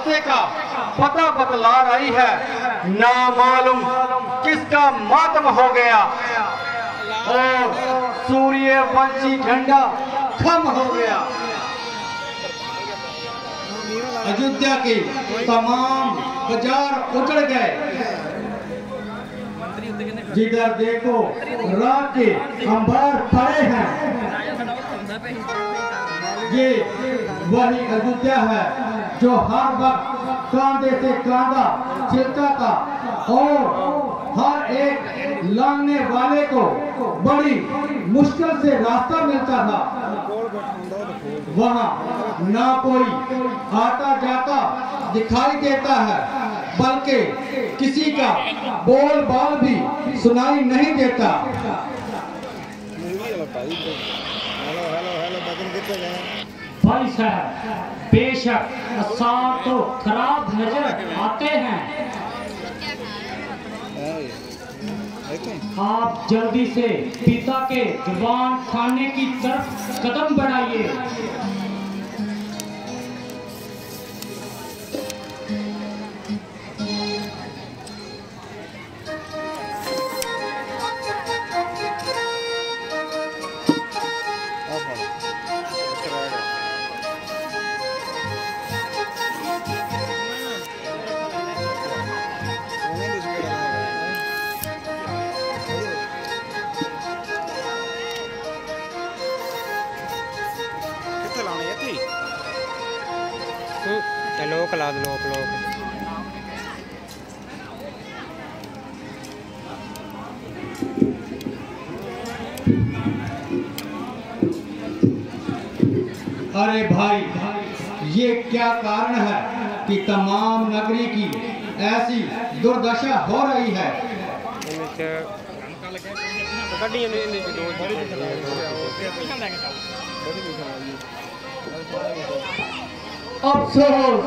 रास्ते का पता बतला रही है। ना मालूम किसका मातम हो गया और सूर्यवंशी झंडा खम हो गया। अयोध्या के तमाम बाजार उजड़ गए। जिधर देखो रात के अंबार पड़े हैं। ये वही अयोध्या है जो हर वक्त कांधे से कांधा छिलता था और हर एक लांघने वाले को बड़ी मुश्किल से रास्ता मिलता था। वहाँ ना कोई आता जाता दिखाई देता है, बल्कि किसी का बोल बाल भी सुनाई नहीं देता। भाई साहब, बेशक आसार तो खराब नजर आते हैं। आप जल्दी से पिता के दीवान खाने की तरफ कदम बढ़ाइए। लोक ला दो, लोक अरे भाई, ये क्या कारण है कि तमाम नगरी की ऐसी दुर्दशा हो रही है? अफसोस,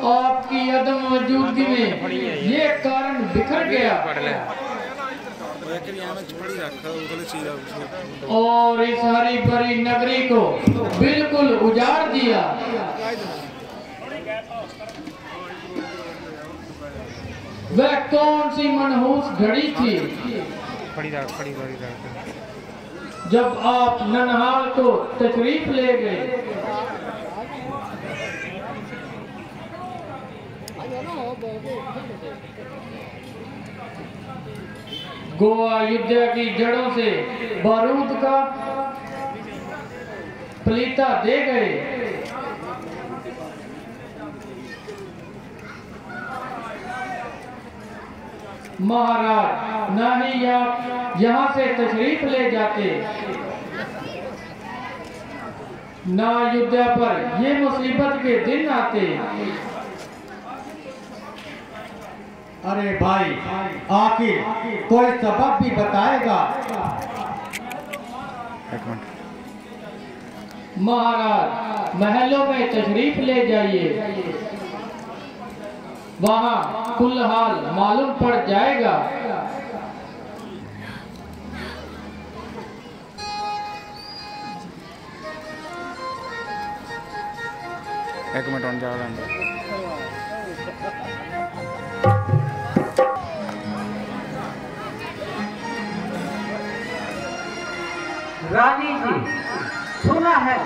आपकी अदम मौजूदगी में ये कारण बिखर गया और इस हरी भरी नगरी को बिल्कुल उजाड़ दिया। वह कौन सी मनहूस घड़ी थी जब आप ननहाल को तशरीफ ले गए? गोवा अयोध्या की जड़ों से बारूद का पलीता दे गए। महाराज, ना ही आप यहाँ से तशरीफ ले जाते, ना अयोध्या पर ये मुसीबत के दिन आते। अरे भाई, आखिर कोई सबब भी बताएगा? महाराज, महलों में तशरीफ ले जाइए, वहाँ कुल हाल मालूम पड़ जाएगा। एक मिनट ऑन जाओ। रानी जी, सुना है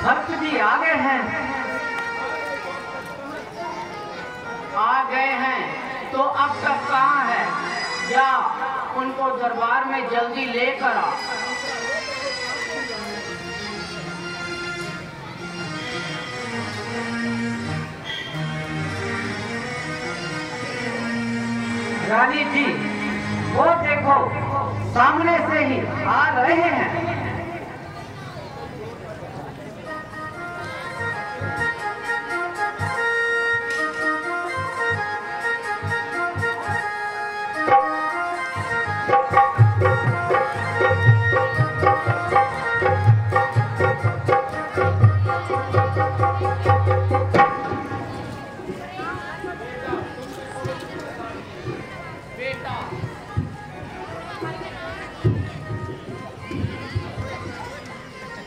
भक्त जी आ गए हैं। आ गए हैं तो अब तक कहाँ है? या उनको दरबार में जल्दी लेकर आ। रानी जी, वो देखो, सामने से ही आ रहे हैं।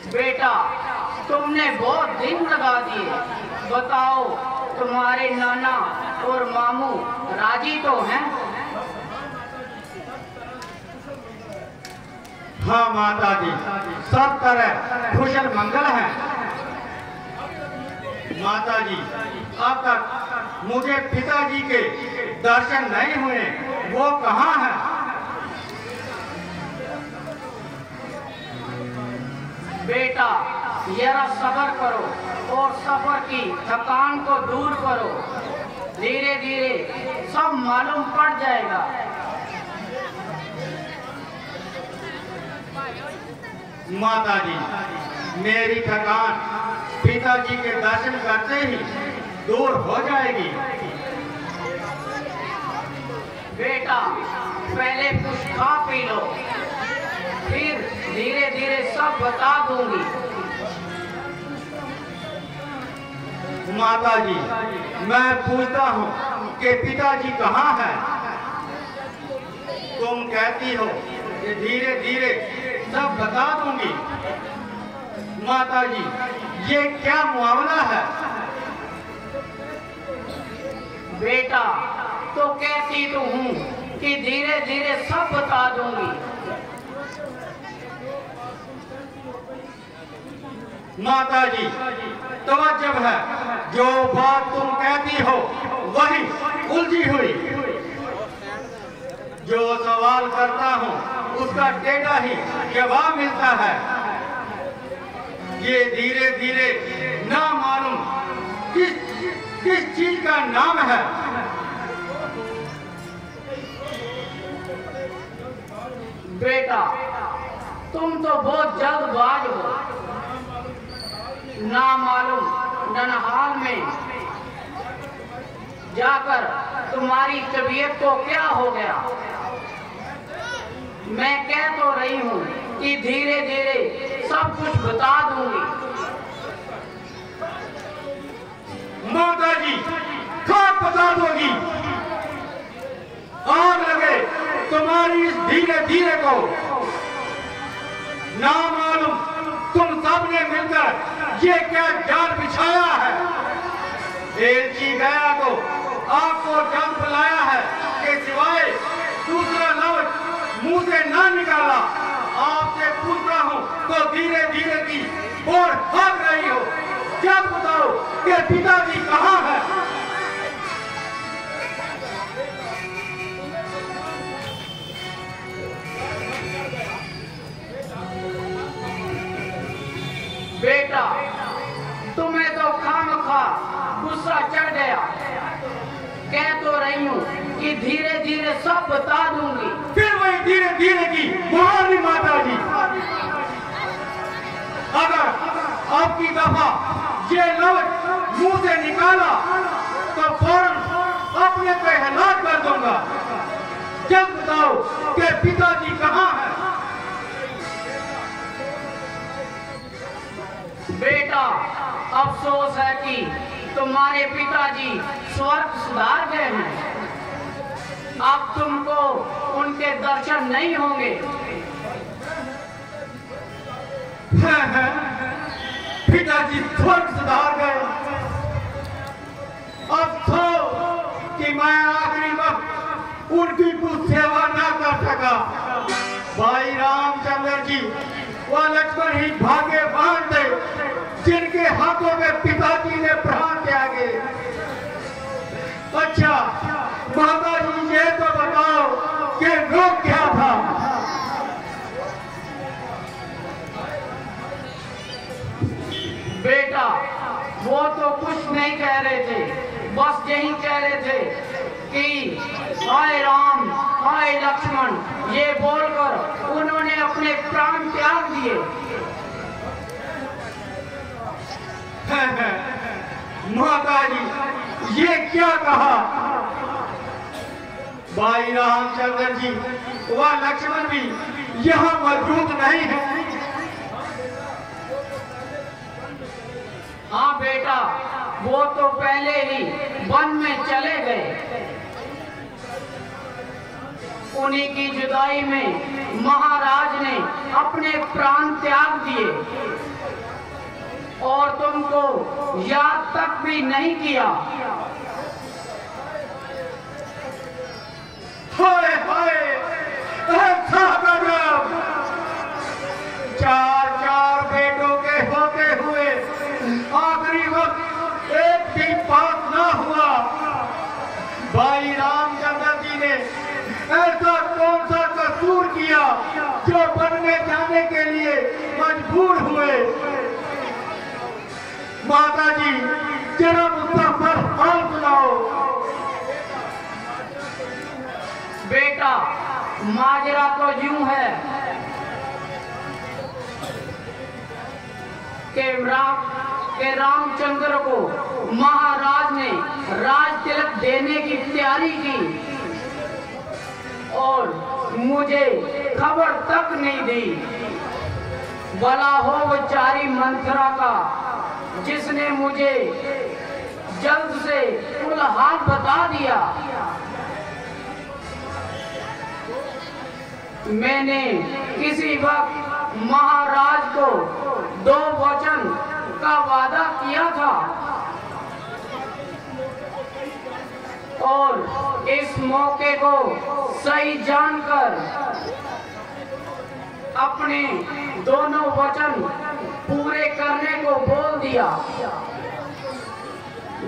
बेटा, तुमने बहुत दिन लगा दिए, बताओ तुम्हारे नाना और मामू राजी तो हैं? हाँ माता जी, सब तरह कुशल मंगल है। माता जी, अब तक मुझे पिताजी के दर्शन नहीं हुए, वो कहाँ हैं? बेटा, जरा सब्र करो और सफर की थकान को दूर करो। धीरे धीरे सब मालूम पड़ जाएगा। माता जी, मेरी थकान पिताजी के दर्शन करते ही दूर हो जाएगी। बेटा, पहले कुछ खा पी लो, फिर धीरे धीरे सब बता दूंगी। माता जी, मैं पूछता हूँ कि पिताजी कहाँ हैं? तुम कहती हो कि धीरे धीरे सब बता दूंगी। माता जी, ये क्या मामला है? बेटा, तो कहती तो हूँ कि धीरे धीरे सब बता दूंगी। माता जी, तवज्जो है, जो बात तुम कहती हो वही उलझी हुई। जो सवाल करता हूँ उसका टेढ़ा ही जवाब मिलता है। ये धीरे धीरे ना मालूम किस चीज का नाम है? बेटा, तुम तो बहुत जल्दबाज हो। ना मालूम ननहाल में जाकर तुम्हारी तबीयत को क्या हो गया। मैं कह तो रही हूँ कि धीरे धीरे सब कुछ बता दूंगी। माता जी, कब बता दोगी? आग लगे तुम्हारी इस धीरे धीरे को। ना मालूम तुम सबने मिलकर ये क्या जाल बिछाया है। एलची गया को आपको जब बुलाया है कि सिवाय दूसरा लफ्ज मुंह से ना निकाला। आपसे पूछता हूँ तो धीरे धीरे की और भाग रही हो। जब बताओ कि पिताजी कहाँ है? बेटा, तुम्हें तो खामखा गुस्सा चढ़ गया। कह तो रही हूँ कि धीरे धीरे सब बता दूंगी। फिर वही धीरे धीरे की महानी माता जी। अगर आपकी दफा ये लफ्ज मुंह से निकाला तो फौरन अपने पे हलाक कर दूंगा। जब बताओ कि पिताजी कहाँ है? बेटा, अफसोस है कि तुम्हारे पिताजी स्वर्ग सुधार गए हैं। अब तुमको उनके दर्शन नहीं होंगे। पिताजी स्वर्ग सुधार गए। अब तो कि मैं आखिरी वक्त उनकी कुछ सेवा ना कर सका। भाई रामचंद्र जी व लक्ष्मण ही भागे बांध दे जिनके हाथों में पिताजी ने प्राण त्यागे। अच्छा माता जी, ये तो बताओ कि रोग क्या था? बेटा, वो तो कुछ नहीं कह रहे थे, बस यही कह रहे थे कि हाय राम हाय लक्ष्मण, ये बोलकर उन्होंने अपने प्राण त्याग दिए। माता जी, ये क्या कहा? भाई रामचंद्र जी व लक्ष्मण भी यहाँ मौजूद नहीं है। हाँ बेटा, वो तो पहले ही वन में चले गए। उन्हीं की जुदाई में महाराज ने अपने प्राण त्याग दिए और तुमको याद तक भी नहीं किया। हाय हाय, ऐसा गजब! चार बेटों के होते हुए आखिरी वक्त एक भी बात ना हुआ। भाई रामचंद्र जी ने ऐसा कौन सा कसूर किया जो वन में जाने के लिए मजबूर हुए? माता जी, जरा मुझसे पर हाल सुनाओ। बेटा, माजरा तो यूं है कि रामचंद्र को महाराज ने राज तिलक देने की तैयारी की और मुझे खबर तक नहीं दी। भला हो वो चारी मंत्रा का जिसने मुझे जल्द से कुल हाल बता दिया। मैंने किसी वक्त महाराज को 2 वचन का वादा किया था और इस मौके को सही जानकर अपने दोनों वचन पूरे करने को बोल दिया।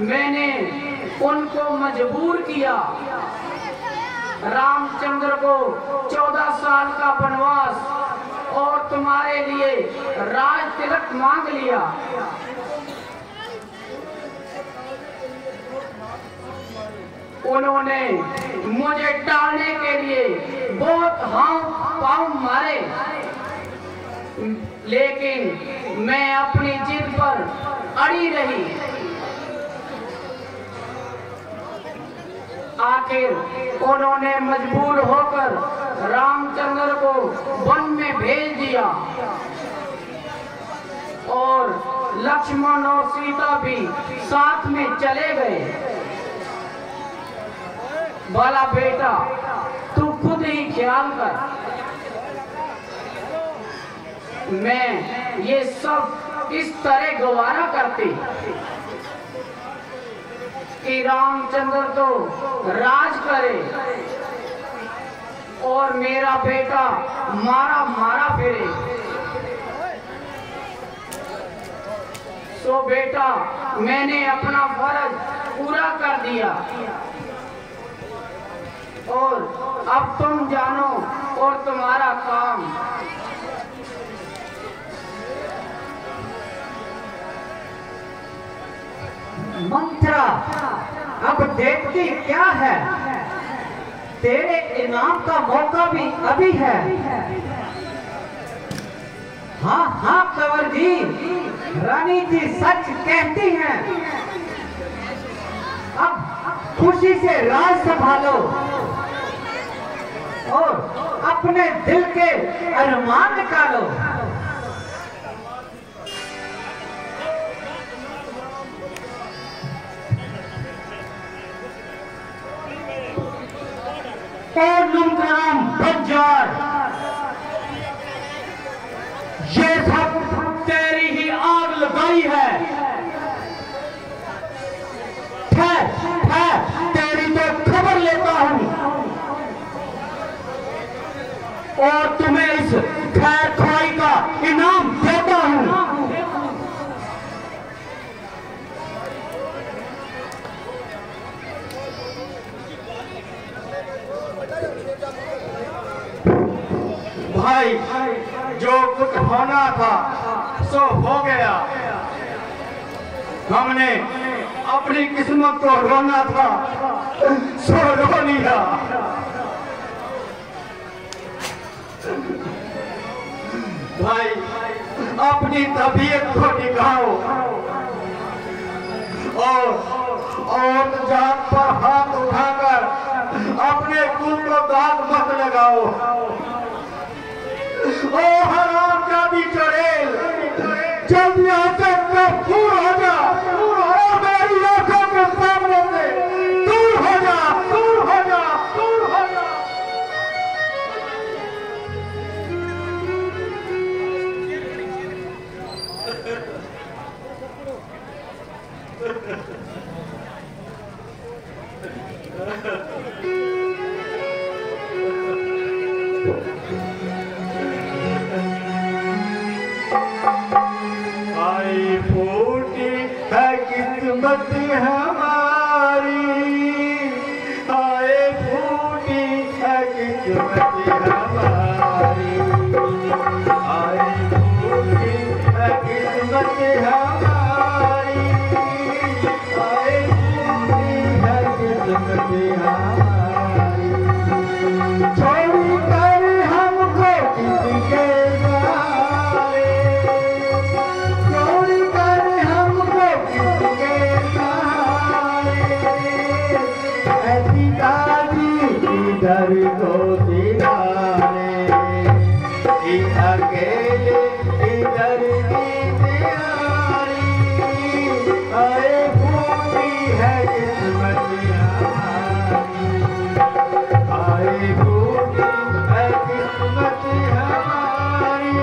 मैंने उनको मजबूर किया। रामचंद्र को 14 साल का वनवास और तुम्हारे लिए राज तिलक मांग लिया। उन्होंने मुझे टालने के लिए बहुत हाथ पांव मारे, लेकिन मैं अपनी जिद पर अड़ी रही। आखिर उन्होंने मजबूर होकर रामचंद्र को वन में भेज दिया और लक्ष्मण और सीता भी साथ में चले गए। भला बेटा, तू खुद ही ख्याल कर। मैं ये सब इस तरह गवारा करती कि रामचंद्र तो राज करे और मेरा बेटा मारा मारा फिरे। तो बेटा, मैंने अपना फर्ज पूरा कर दिया और अब तुम जानो और तुम्हारा काम। मंत्रा, अब देखती क्या है? तेरे इनाम का मौका भी अभी है। हाँ हाँ कंवर जी, रानी जी सच कहती हैं। अब खुशी से राज संभालो और अपने दिल के अरमान निकालो। नाम बंजार, ये सब तेरी ही आग लगाई है। ठहर ठहर, तेरी तो खबर लेता हूं और तुम्हें इस खैर खाई का इनाम देता हूं। भाई, जो कुछ होना था सो हो गया। हमने अपनी किस्मत को रोना था सो रो लिया। भाई, अपनी तबीयत को दिखाओ और जात पर हाथ उठाकर अपने कुल को दाग मत लगाओ। ओ हरामजादी चुड़ैल, जल्दी आकर दूर हो जा, मेरी आंखों के सामने से दूर हो जा, दूर हो जा, दूर हो जा। आई फूटी है किस्मत हमारी, आए फूटी है किस्मत हमारी, आए फूटी है किस्मत हमारी, आए फूटी है किस्मत हमारी। छोड़ कर हमको किसके सहारे, छोड़ कर हमको किसके सहारे, ऐसी दादी इधर को दिलाने, अकेले इधर की तैयारी, आए फूटी है किस्मत हमारी, आए फूटी है किस्मत हमारी।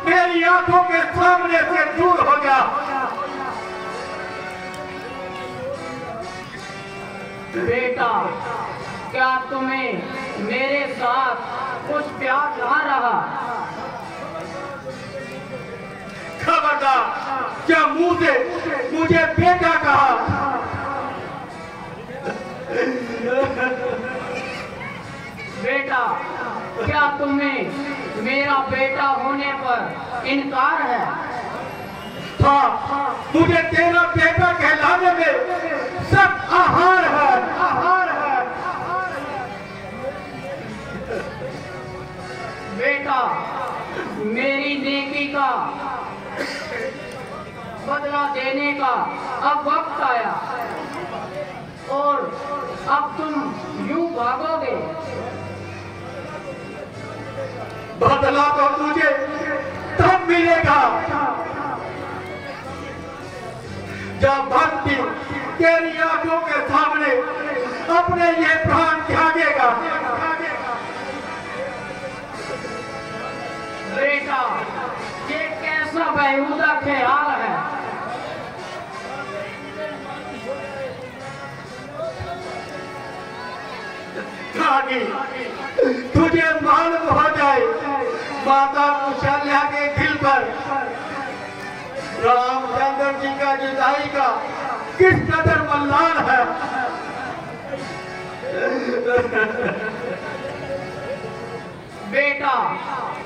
मेरी आंखों के सामने से दूर हो जा। बेटा, क्या तुम्हें मेरे साथ कुछ प्यार ना रहा? खबरदार, क्या मुंह से मुझे बेटा कहा? बेटा, क्या तुम्हें मेरा बेटा होने पर इनकार है? हाँ, मुझे तेरा बेटा कहलाने में सब आहार है, आहार है। बेटा, मेरी नेकी का बदला देने का अब वक्त आया और अब तुम यूं भागोगे। बदला तो तुझे तब मिलेगा जब भक्ति तेरी आंखों के सामने अपने ये प्राण त्यागेगा। बेटा, ये कैसा बेहुदा ख्याल है? तुझे मालूम हो जाए माता कौशल्या के दिल पर रामचंद्र जी का जुदाई का किस कदर मल्लाल है। बेटा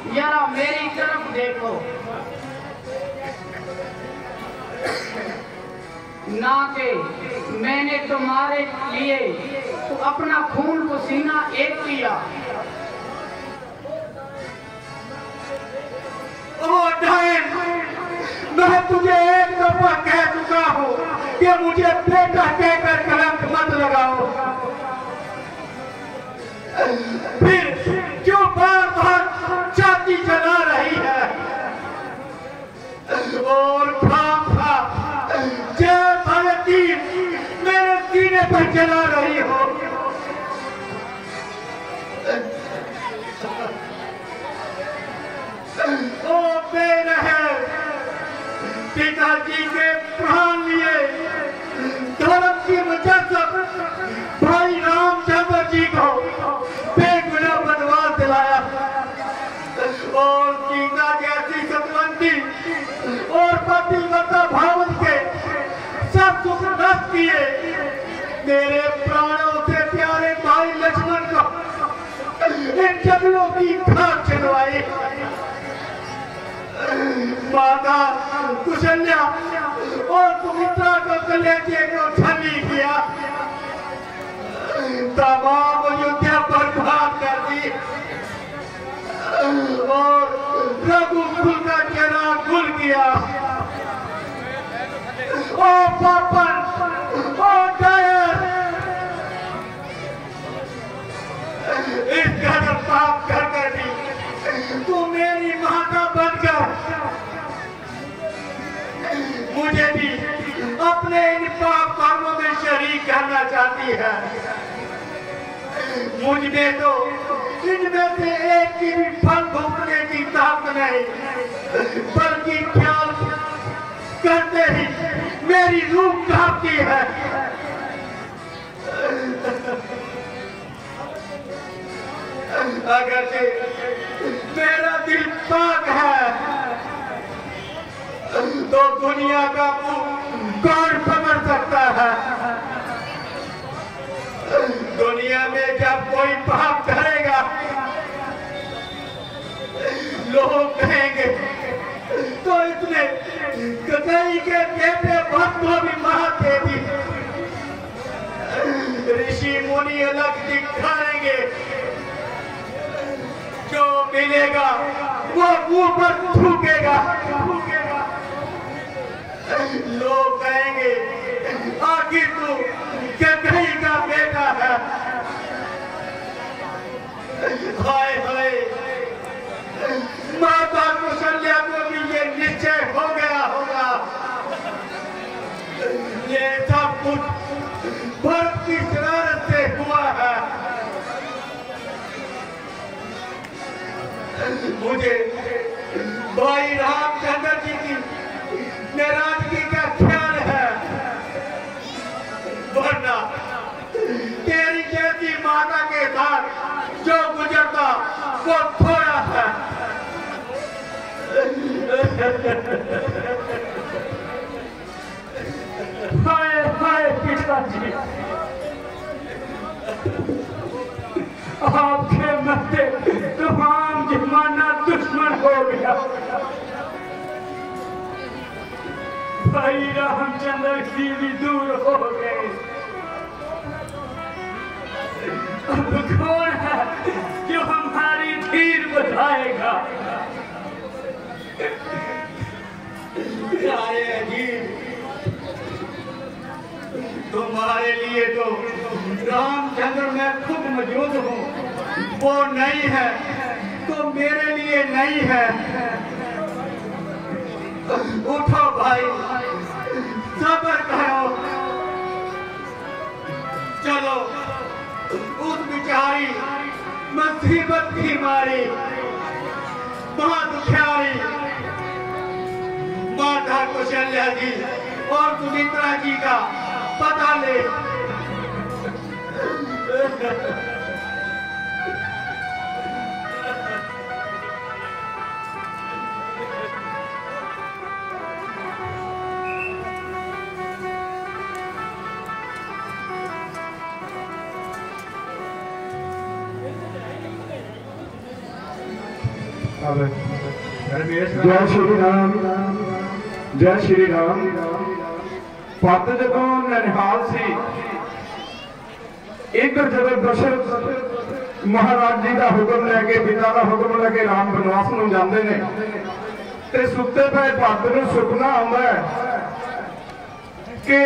जरा मेरी तरफ देखो, ना के मैंने तुम्हारे लिए तो अपना खून पसीना एक किया। ओ डायन, मैं तुझे एक दफा कह चुका हूँ कि मुझे बेटा कहकर कलंक मत लगाओ, फिर क्यों बार बार छाती जला रही है और खाम खा जय भगती मेरे सीने पर जला रही हो। ओ बेरहम, पिताजी के प्राण लिए धर्म की मुजस्सम भाई रामचंद्र जी को बेगुनाह बनवास दिलाया और सीता जैसी सतवंती और पतिव्रता भावन के सब सुख नष्ट किए। मेरे प्राणों से प्यारे भाई लक्ष्मण को इन जंगलों की खाक चलवाई। माता कौशल्या और सुमित्रा को कलेजे को छली किया, तमाम अयोध्या बर्बाद कर दी और रघुकुल का चेहरा गुल किया। ओ पापन, ओ डायर, इस कदर पाप कर दी तू मेरी माता बनकर मुझे भी अपने इन पाप कर्मों में शरीक करना चाहती है। मुझ में तो इनमें से एक की भी फल भोगने की ताकत नहीं, बल्कि ख्याल करते ही मेरी रूह कांपती है। अगरचे मेरा दिल पाक है तो दुनिया का मुंह कौन पकड़ सकता है। दुनिया में जब कोई पाप करेगा लोग कहेंगे तो इसने ककई के बेटे भक्त को भी मार दे दी। ऋषि मुनि अलग दिखाएंगे, जो मिलेगा वो मुंह पर थूकेगा। लोग कहेंगे आखिर तू ककई का बेटा है। हाय हाय, माता कौशल्या को भी ये निश्चय हो गया होगा। ये सब कुछ भरत की शरारत से हुआ है। मुझे भाई रामचंद्र जी की नाराजगी का ख्याल है, वरना तेरी जैसी माता के साथ जो गुजरता वो थोड़ा है। हाय हाय पिताजी, आपके मध्य तमाम जमाना दुश्मन हो गया। भाई रामचंद्र जी भी दूर हो गए। अब कौन है जो हमारी धीर बधाएगा? तुम्हारे लिए तो रामचंद्र मैं खुद मौजूद हूँ, वो नहीं है तो मेरे लिए नहीं है। उठो भाई, सब्र करो। चलो उस बेचारी मुसीबत की मारी दुखियारी माता कौशल्या जी और सुमित्रा जी का पता ले। जय श्री राम, जय श्री राम। भरत जदों ननिहाल सी, इधर जदों दशरथ महाराज जी का हुक्म लैके, पिता का हुक्म लैके राम बनवास नूं जांदे ने ते सुते पे भरत नूं सुपना आउंदा है कि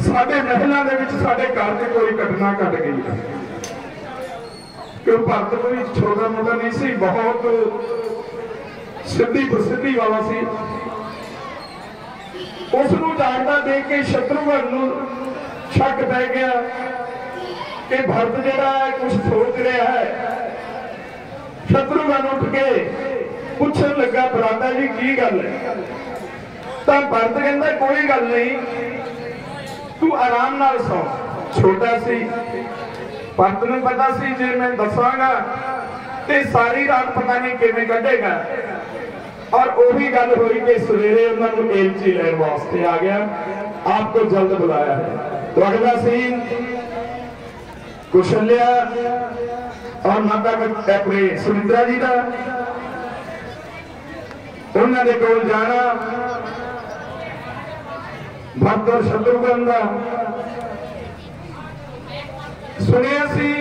साडे महलों दे विच साडे घर च कोई घटना घट गई है। क्यों भरत कोई छोटा मोटा नहीं सी, बहुत सिद्धि प्रसिद्धि वाला सी। उसनूं जागदा देख के शत्रुघ्न नूं शक पै गया कि भरत जिहड़ा है कुछ सोच रहा है। शत्रुघ्न उठ के पूछन लगा, भराता जी की गल है? तो भरत कहंदा कोई गल नहीं, तू आराम नाल सौ। छोटा सी, भरत नूं पता सी जे मैं दसांगा ते सारी रात पता नहीं किवें कढेगा। और वही गल हुई कि सवेरे उन्होंने एलची लैन वास्ते आ गया, आपको जल्द बुलाया है। तो अगला सीन कुशल्या और माता अपने सुमित्रा जी का, उन्होंने कोल जाना, भरत और शत्रुघ्न का सुनिया सी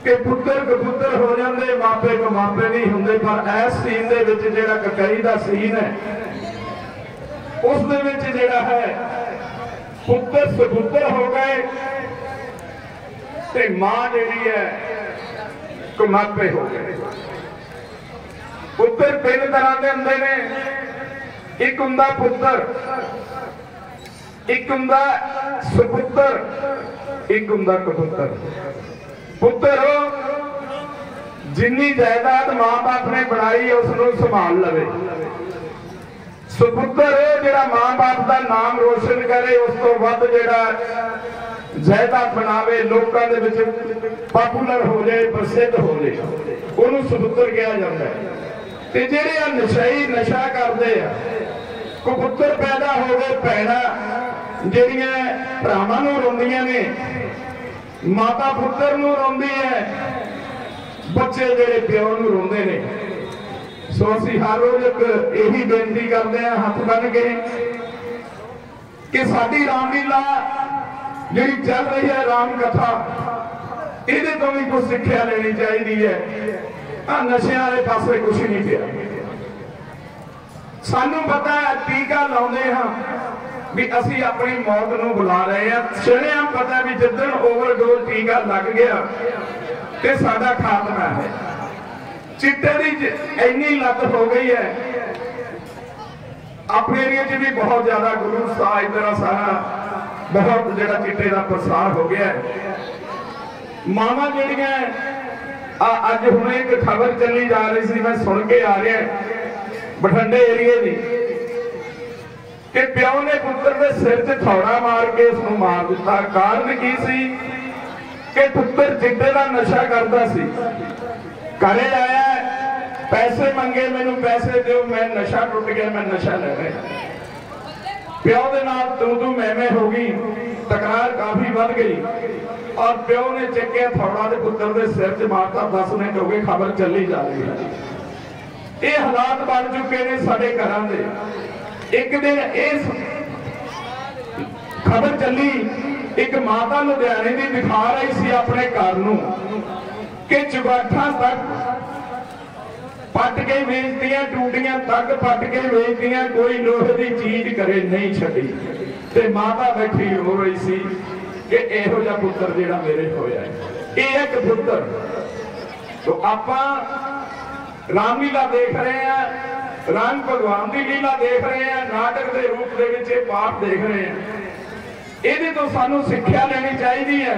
कि पुत्र कपुत्र हो जाते, मापे को मापे नहीं होंगे। पर इस सीन दे विच जिहड़ा ककई दा सीन है, उस दे विच जिहड़ा है पुत्र सपुत्र हो गए ते मां जिहड़ी है कुमापे हो गए। पुत्र तीन तरह के हुंदे ने, एक हुंदा पुत्र, एक हुंदा सपुत्र, एक हुंदा कपुत्र। पुत्र जिन्नी जायदाद मां बाप ने बनाई उसनूं संभाल लवे। सुपुत्र जिहड़ा मां बाप का नाम रोशन करे, उस तो वध जिहड़ा जायदाद बनावे, लोकां दे विच पॉपुलर हो जाए, प्रसिद्ध हो जाए, उहनूं सुपुत्र कहा जाता है। ते जिहड़े नशाई नशा करदे आ, कुपुत्र पैदा हो गए, भैणां जिहड़ियां भरावां नूं रोंदियां ने, माता पुत्र नूं रोंदी है, बच्चे जिहड़े प्यो नूं रोंदे ने। सो असीं हर रोज यही बेनती करते हैं हाथ बन के कि साडी रामलीला जिहड़ी चल रही है, राम कथा, इहदे तो भी कुछ सिक्ख्या लेनी चाहिए है। नशे वाले पासे कुछ नहीं पिया। सानू पता है टीका लाउंदे हां भी असी अपनी मौत नूं बुला रहे हैं। शरेआम पता भी जिद्दन ओवरडोज टीका लग गया ते साडा खात्मा है। चिट्टे दी इन्नी लत हो गई है, अपने एरिया च भी बहुत ज्यादा गुरु साह इधर सारा बहुत जिहड़ा चिट्टे का प्रसार हो गया है। मावां जिहड़ियां अज हुणे एक खबर चली जा रही सी, मैं सुन के आ रहा बठिंडे एरिए की, कि प्यो ने पुत्र के सिर च थौड़ा मार के उसको मार दिता। कारण की सी कि पुत्र चिट्टे का नशा करता सी, घरे आया, पैसे मंगे, मैनू पैसे दो, मैं नशा टुट गया, मैं नशा ले रहा। प्यो के नाल तू मैं हो गई, तकरार काफी बढ़ गई और प्यो ने चक्या थौड़ा दे पुत्र के सिर च मारता। 10 मिनट हो गए, खबर चली जा रही है। ये हालात बन चुके हैं साडे घरां दे। एक दिन इस खबर चली, एक माता लुधियाने की दिखा रही सी अपने घर नूं कि चुगाठा तक पट के बेचदियां, टूटियां तक पट के बेचदियां, कोई लोहे की चीज करे नहीं छड़ी। ते माता बैठी हो रही सी कि इहो जिहा पुत्र जिहड़ा मेरे होया है, ये एक पुत्र। तो आपां रामलीला देख रहे हैं, राम भगवान की लीला देख रहे हैं, नाटक के रूप दे विच पाठ देख रहे हैं। इहदे तो सानू सिक्ख्या लेनी चाहिए है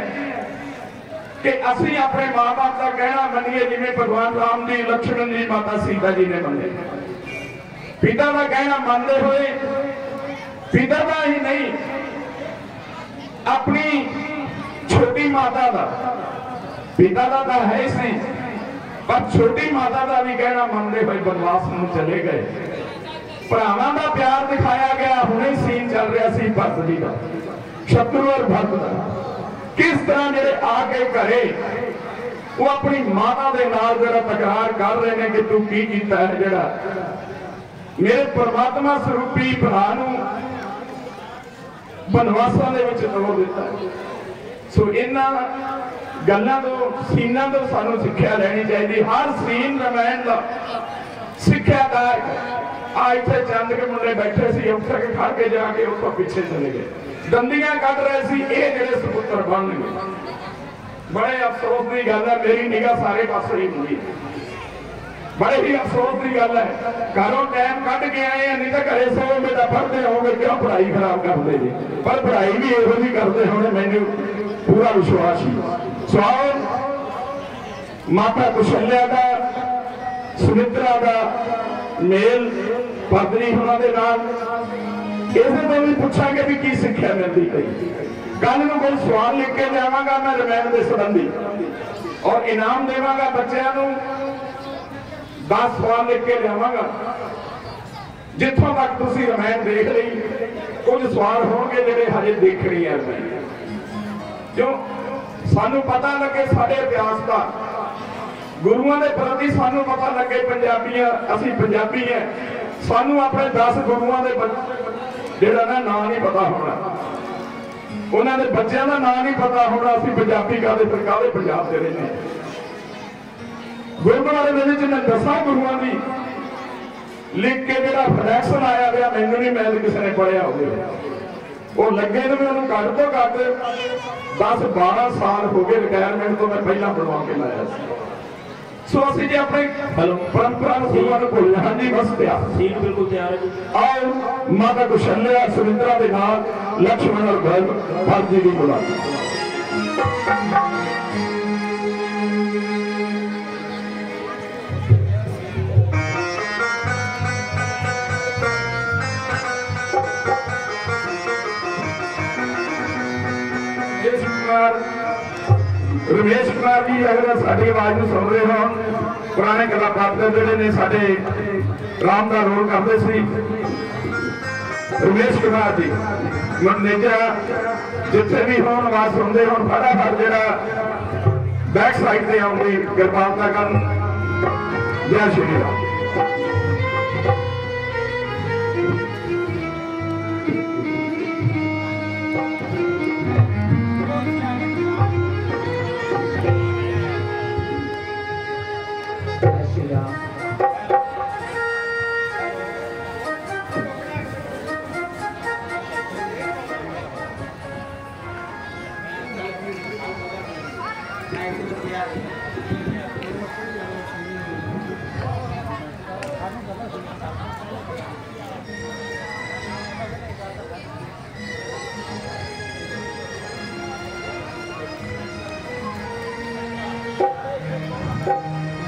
कि असीं अपने माँ बाप का कहना मनीए, जिवें भगवान राम जी, लक्ष्मण जी, माता सीता जी ने मने। पिता का कहना मानते हुए, पिता का ही नहीं अपनी छोटी माता का, पिता का तो है ही, पर छोटी माता का भी कहना मानते हुए बनवास में चले गए। भरावां का प्यार दिखाया गया। हुणे सीन चल रहा सी भरत जी का, शत्रु और भरत का, किस तरह जेडे आके घरे वो अपनी माता के नाल जरा तकरार कर रहे हैं कि तू की कीता है जरा मेरे परमात्मा स्वरूपी भरा बनवासा दे विच तोड़ दिता है। सो इन्हां गल्लां तो सीनां तो सानू सिक्ख्या लेनी चाहिए। हर सीन रमैन का सिक्ख्यादार आ इत्थे चंद के मुंडे बैठे सी उठ के खा के जाके उस पीछे चले गए दंदियां कट रहे सी ये जेडे सपुत्र बन गए। बड़े अफसोस की गल है मेरी निगाह सारे पासे ही हुई बड़े ही अफसोस की गल है घरों टाइम कट के आए हैं नहीं तो घरे 100 बेटा पढ़ते होंगे क्यों पढ़ाई खराब करते जी पर पढ़ाई भी यहो जी करते होने मैंने पूरा विश्वास ही। सवाल माता कुशल्या का सुमित्रा का मेल पत्नी होने इसे तो भी पूछांगे भी की सिक्ख्या मिलती पई। कल में कोई सवाल लिख के जावांगा मैं रमैन के संबंधी और इनाम देवांगा बच्चों को 10 सवाल लिख के जावांगा जिथों तक तुसी रमैन देख ली कुछ सवाल होंगे जेडे हजे देखनी है जो सानू पता लगे साडे इतिहास का गुरुओं के प्रति सानू पता लगे पंजाबी असी पंजाबी है सानू अपने 10 गुरुओं के जेड़ा ना नाम नहीं पता होना उन्होंने बच्चों का नाम नहीं पता होना असी पंजाबी कादे पंजाब से रहने गुरुद्वारे मैं 10 गुरुओं की लिख के जो फ्लैक्स लाया गया मैनू नहीं मैं किसी ने पढ़िया हो लगे तो मैं घट तो घट 10-12 साल हो गए रिटायरमेंट तो मैं पहला बनवा के लाया सो असं जी अपने परंपरा गुरुओं को भूल हाँ जी बस तैयार ठीक बिल्कुल तैयार है। आओ माता कुशल्या सुमित्रा के नाल लक्ष्मण और भरत जी की बुला रमेश कुमार जी अगर साड़ी आवाज में सुन रहे हो पुराने कलाकार जोड़े ने साडे राम का रोल करते सी रमेश कुमार जी मैनेजा जिथे भी हो आवाज सुनते हो फटाफट जरा बैक साइड से आउंगी कृपालता कर जय श्री राम।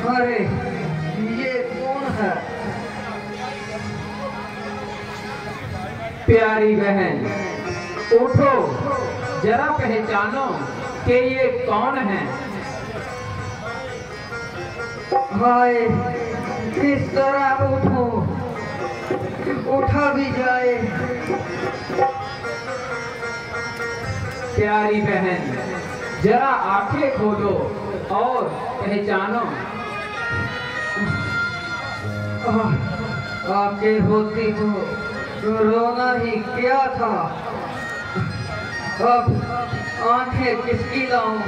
अरे ये कौन है? प्यारी बहन उठो जरा पहचानो कि ये कौन है। हाय किस तरह उठो उठा भी जाए। प्यारी बहन जरा आंखें खोलो और पहचानो। आपके होती तो रोना ही क्या था। अब आंखें किसकी लाऊं?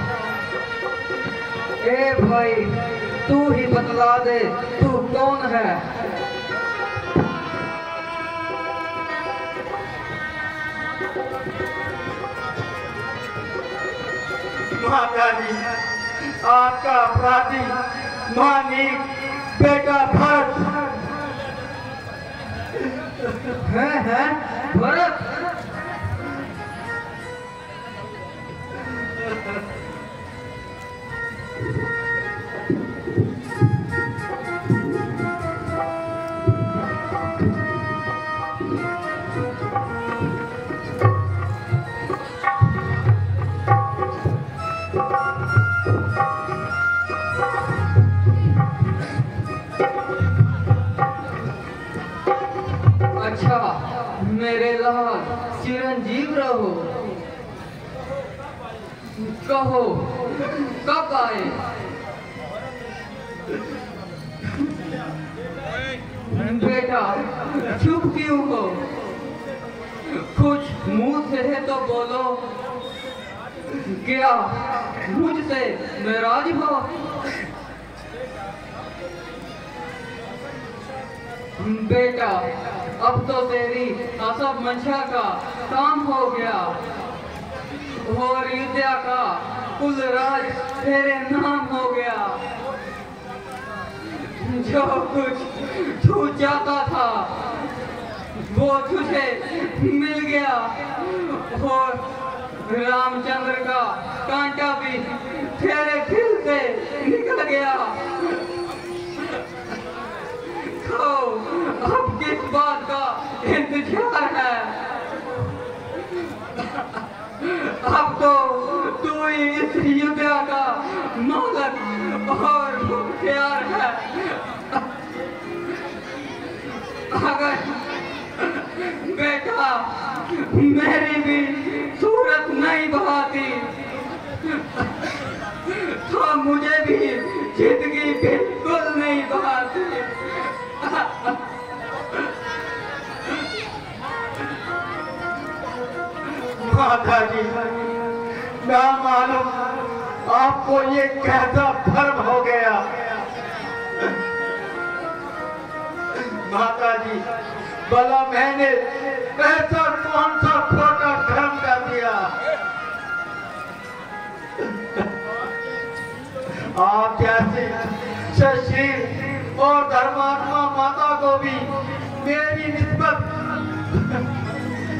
ए भाई तू ही बतला दे तू कौन है। माता जी आपका अपराधी मानिक बेटा भरत है भरत। अच्छा मेरे लाल चिरंजीव रहो। कहो कब आए? बेटा चुप क्यों हो? कुछ मुंह से है तो बोलो। क्या मुझसे नाराज हो? बेटा अब तो तेरी असब मंशा का काम हो गया और युद्धा का कुल राज तेरे नाम हो गया। जो कुछ तू चाहता था वो तुझे मिल गया और रामचंद्र का कांटा भी तेरे दिल से निकल गया। तो अब किस बात का इंतजार है? अब तो तू ही इस युद्ध का मालक और मुख्तियार है। अगर बेटा मेरी भी सूरत नहीं बहाती तो मुझे भी जिंदगी बिल्कुल नहीं बहाती। माता जी, ना मालूम आपको ये कैसा भ्रम हो गया। माता जी, भला मैंने ऐसा कौन सा खोटा भ्रम कर दिया? आप जैसी सशील और धर्मात्मा माता को भी मेरी निस्बत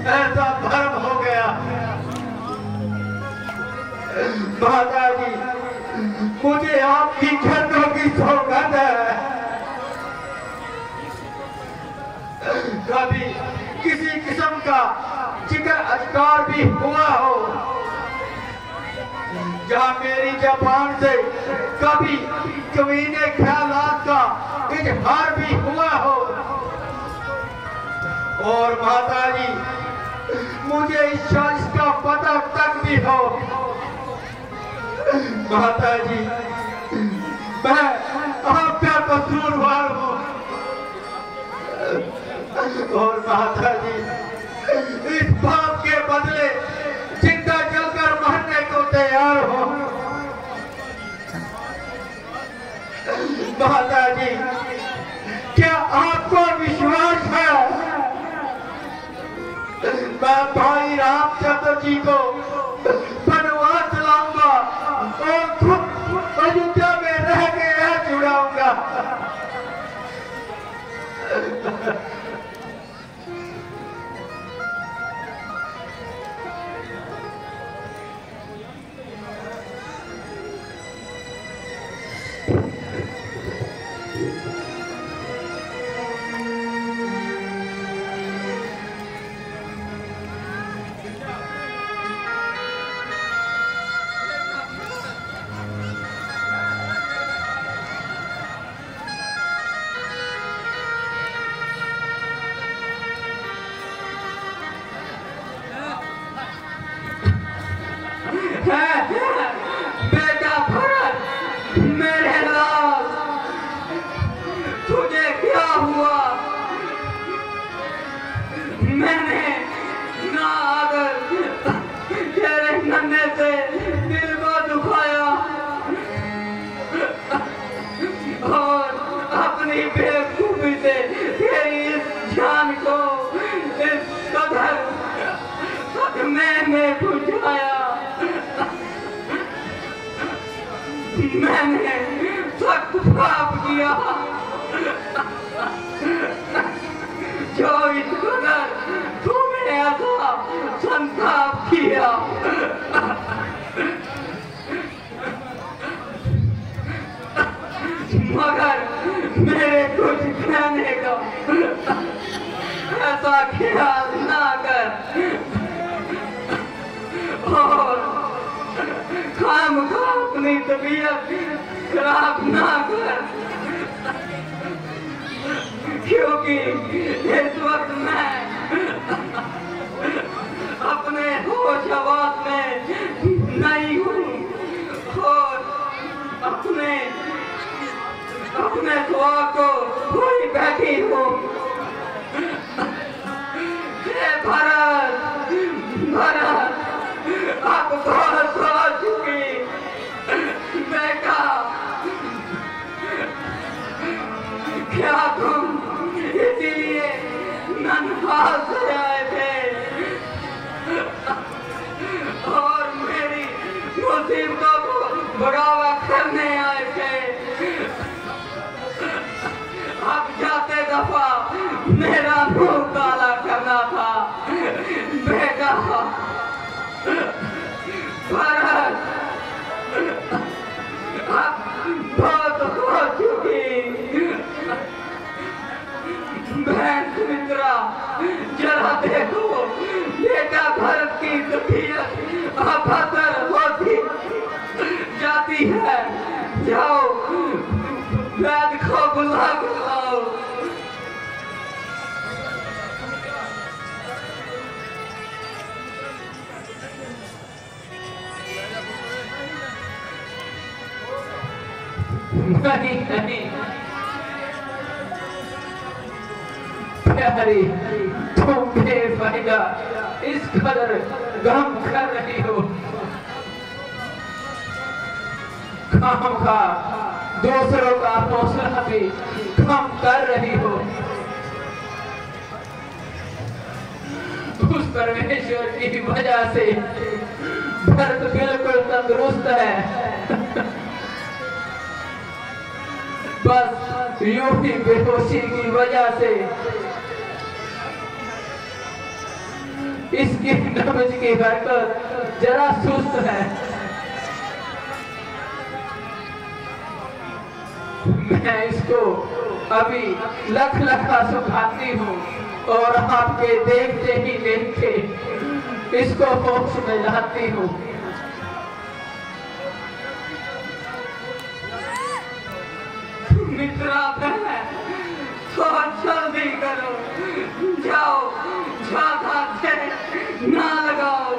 ऐसा भ्रम हो गया। माता जी, मुझे आपकी छतों की सौगंध है। कभी किसी किस्म का जिक्र अधिकार भी हुआ हो, जहाँ मेरी जबान से कभी कमीने ख्यालात का इजहार भी हुआ हो, और माता जी मुझे इस साजिश का पता तक भी हो। माता जी, मैं आपका कसूरवार हूँ और माता जी इस पाप के बदले जिंदा जलकर मरने को तैयार हो। माता जी, क्या आपको विश्वास है मैं भाई रामचंद्र जी को वनवास लाऊंगा और खुद अयोध्या में रह के यह जुड़ाऊंगा? बेटा भरत, मेरे लाल, तुझे क्या हुआ? मैंने ना आकर तेरे नन्हे से दिल को दुखाया और अपनी बेवकूफी से तेरी इस जान को इस कदर मैंने बुझाया। मैंने सख्त पाप किया जो इस कदर तुम्हें ऐसा संताप किया। मगर मेरे कुछ कहने का ऐसा ख्याल ना कर और खामखा अपनी तबीयत खराब ना कर, क्योंकि इस वक्त मैं अपने होश हवास में नहीं हूँ और अपने स्वाद को कोई बैठी रही हूँ। हे भरत, भरत, अब बहुत हो चुकी बेटा। क्या तुम इसीलिए नन्हाल से आए थे और मेरी मुसीबतों को बढ़ावा करने आए थे? अब जाते दफा मेरा मुंह काला करना था बेटा। भरत, अब बहुत हो चुकी। बहन सुमित्रा, जरा देखो बेटा भरत की तबीयत अभद्र होती जाती है। जाओ वैद्य को बुला के लाओ। नहीं नहीं प्यारी, तुम बेफायदा इस कदर गम कर रही हो। काम का दूसरों का हौसला भी कम कर रही हो। उस परमेश्वर की वजह से भरत बिल्कुल तंदुरुस्त है। बस यूं ही बेहोशी की वजह से इसकी नब्ज की हरकत जरा सुस्त है। मैं इसको अभी लख लखा सुखाती हूँ और आपके देखते ही देखते इसको होश में लाती हूँ। मित्रा बहन, तो जल्दी करो, जाओ ज्यादा देर ना लगाओ।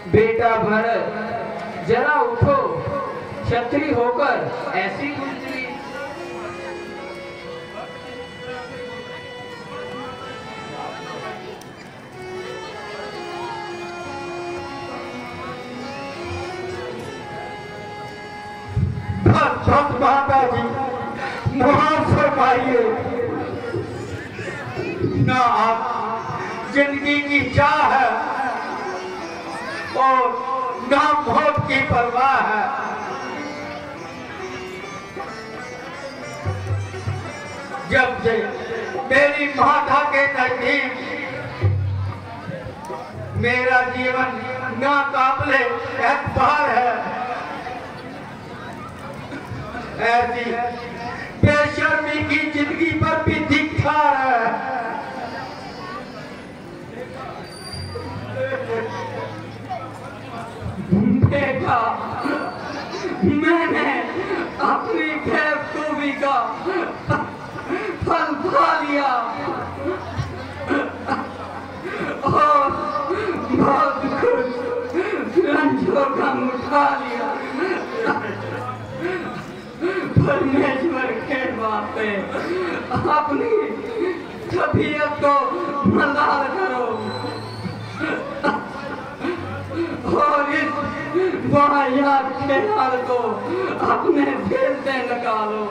बेटा भरत, जरा उठो, क्षत्रिय होकर ऐसी गुजरी। भक्त माता जी मुहार फरमाइए ना। आप जिंदगी की चाह है और ना मौत की परवाह है। जब से मेरी माता के नजदीक मेरा जीवन नाकाबिले एतबार है, ऐसी बेशर्मी की जिंदगी पर भी धिक्कार है। बेटा, मैंने अपनी बेवकूफी का फल पा लिया और बहुत कुछ रंजों का उठा लिया। परमेश्वर के वास्ते अपनी तबीयत को मलाल करो और इस वाहियात ख्याल को अपने दिल से निकालो।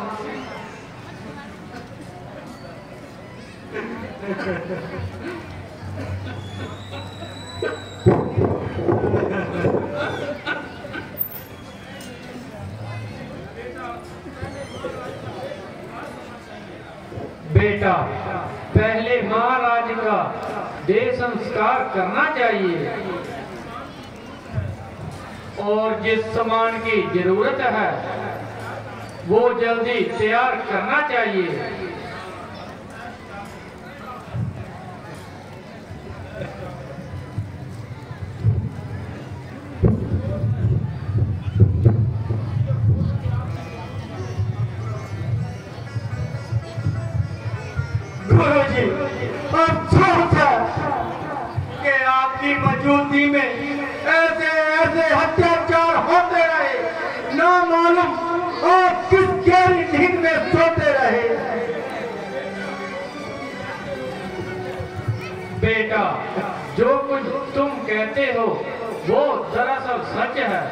बेटा, पहले महाराज का देह संस्कार करना चाहिए और जिस सामान की जरूरत है वो जल्दी तैयार करना चाहिए। सोते रहे। बेटा, जो कुछ तुम कहते हो वो दरअसल सच है।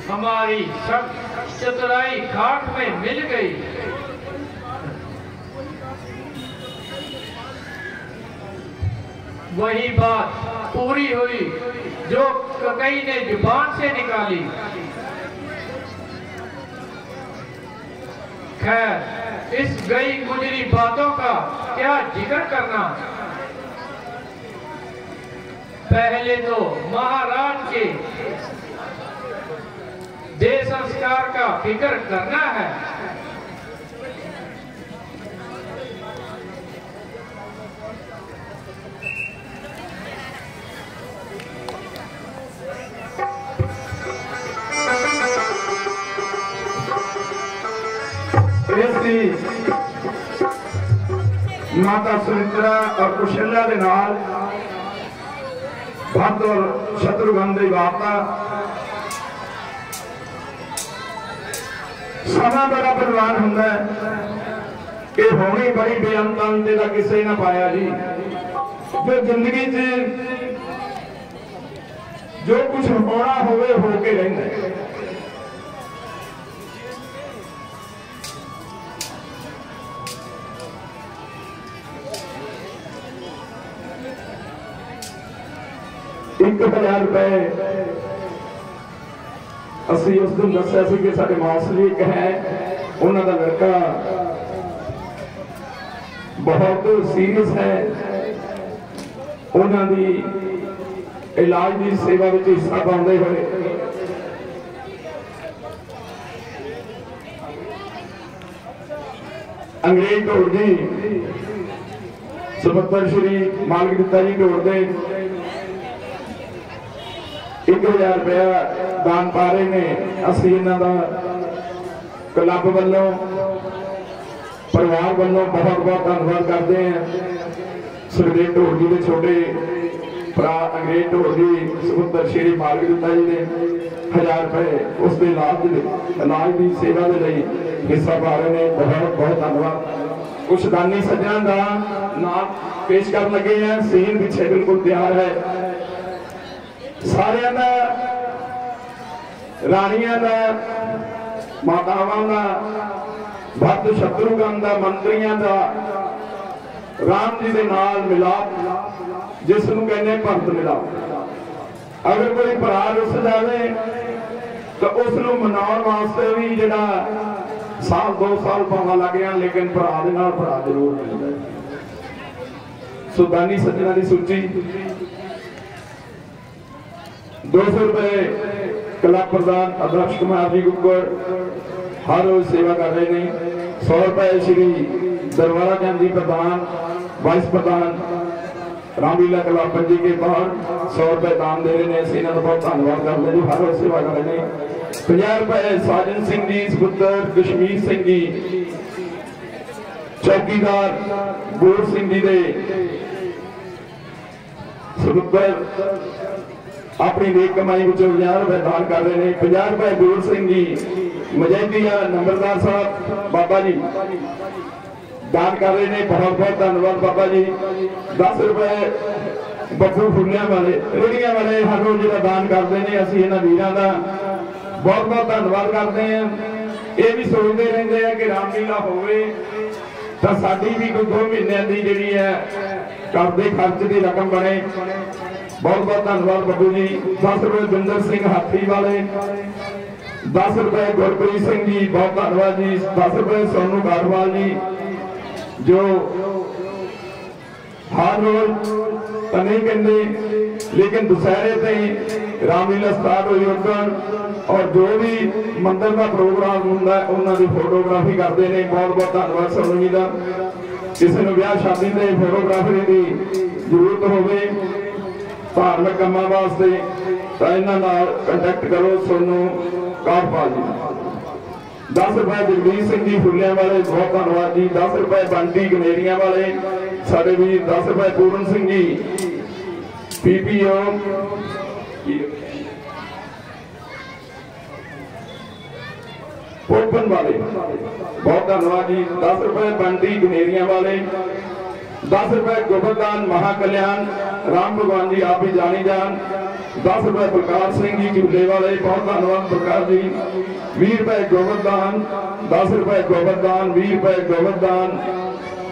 हमारी सब चतुराई खाक में मिल गई। वही बात पूरी हुई जो ककई ने जुबान से निकाली। खैर, इस गई गुजरी बातों का क्या जिक्र करना। पहले तो महाराज के देह संस्कार का फिक्र करना है। माता सुमित्रा और कुशल्या के नाल भरत और शत्रुघ्न की वार्ता समा बड़ा बलवान होंगे कि होनी बड़ी बेअंत अंत का किसी ना पाया जी। जो जिंदगी जो कुछ होना होवे हो के रहंदा। ₹1000 ਅਸੀਂ उस दिन दसिया कि साडे मासली एक है, उन्हों का लड़का बहुत सीरियस है। उन्होंने इलाज की सेवा में हिस्सा पाते हुए अंग्रेज ढोल जी सुपुत्र श्री मालिक दिता जी ढोल दे ₹1000 दान पा रहे ने। असी इन्हां दा क्लब वालों परिवार वालों बहुत बहुत धन्यवाद करते हैं। सुखदेव ढोल जी के छोटे भरा अंग्रेज ढोल जी सुपुत्र श्री मालिक दिता जी ने ₹1000 उसके इलाज की सेवा के लिए हिस्सा पा रहे हैं। बहुत बहुत धन्यवाद। कुछ दानी सज्जनों का नाम पेश कर लगे हैं। सीन पीछे बिल्कुल तैयार है। सारिया का रानिया का मातावां का भरत शत्रुघ्न का मंत्रियों का राम जी के नाल मिलाप जिसनूं कहने भरत मिलाप। अगर कोई भरा रुस जाए तो उसनूं मनाउण वास्ते भी जिहड़ा साल 2 साल भावां लग जाण, लेकिन भरा दे नाल भरा जरूर मिलदा है। सो दानी सज्जनां दी सूची ₹200 क्लब प्रधान अध्यक्ष कुमार जी गुग्गड़ हर रोज सेवा कर रहे हैं। ₹100 श्री दरबारा चंद जी प्रधान वाइस प्रधान रामलीला क्लब पंजी के बाहर ₹100 दान दे रहे हैं। असीं इन्हां दा बहुत धन्नवाद करते हैं जी, हर रोज सेवा कर रहे हैं। ₹50 साजन सिंह जी सुपुत्र कश्मीर सिंह जी चौकीदार गोर सिंह जी दे सुपुत्र अपनी नेक कमाई में ₹50 दान कर रहे हैं। ₹50 गोर सिंह जी मजैदिया नंबरदार साहब बाबा जी दान कर रहे हैं। बहुत बहुत धन्यवाद बाबा जी। ₹10 बब्बू फुलिया वाले रेहड़ियां वाले हर रोज जो दान करते हैं। असीं इन्हां वीरां दा बहुत बहुत धन्यवाद करते हैं। ये भी सोचते रहते हैं कि रामलीला होवे तो साडी भी कोई 2 महीनों की जिहड़ी है घर के खर्च की रकम बने। बहुत बहुत धन्यवाद बब्बू जी। ₹10 बिंदर सिंह हाथी वाले, ₹10 गुरप्रीत सिंह जी बहुत धन्यवाद जी। ₹10 सोनू गारवाल जी जो हर रोज तो नहीं कहते लेकिन दुशहरे से रामलीला स्टार्ट हुई उदन और जो भी मंदिर का प्रोग्राम होंगे उन्होंने फोटोग्राफी करते हैं। बहुत बहुत धन्यवाद सोनू जी का। किसी को ब्याह शादी से फोटोग्राफरी की जरूरत हो धार्मिक कामों वास्ते तो इन्होंने कंटैक्ट करो सोनू काठपाल जी। ₹10 जगदीश सिंह जी फुलिया वाले बहुत धन्यवाद जी। ₹10 बंटी गनेरिया वाले साढ़े भी। ₹10 पूरन सिंह जी PPO ओपन वाले बहुत धन्यवाद जी। 10 रुपए बंटी गनेरिया वाले, 10 रुपए गोबरदान महाकल्याण राम भगवान जी आप ही जानी जान। 10 रुपए बलकार सिंह जी झूले वाले, बहुत धन्यवाद बलकार जी। 20 रुपए गोबरदान, 10 रुपए गोबरदान, 20 रुपए गोबरदान,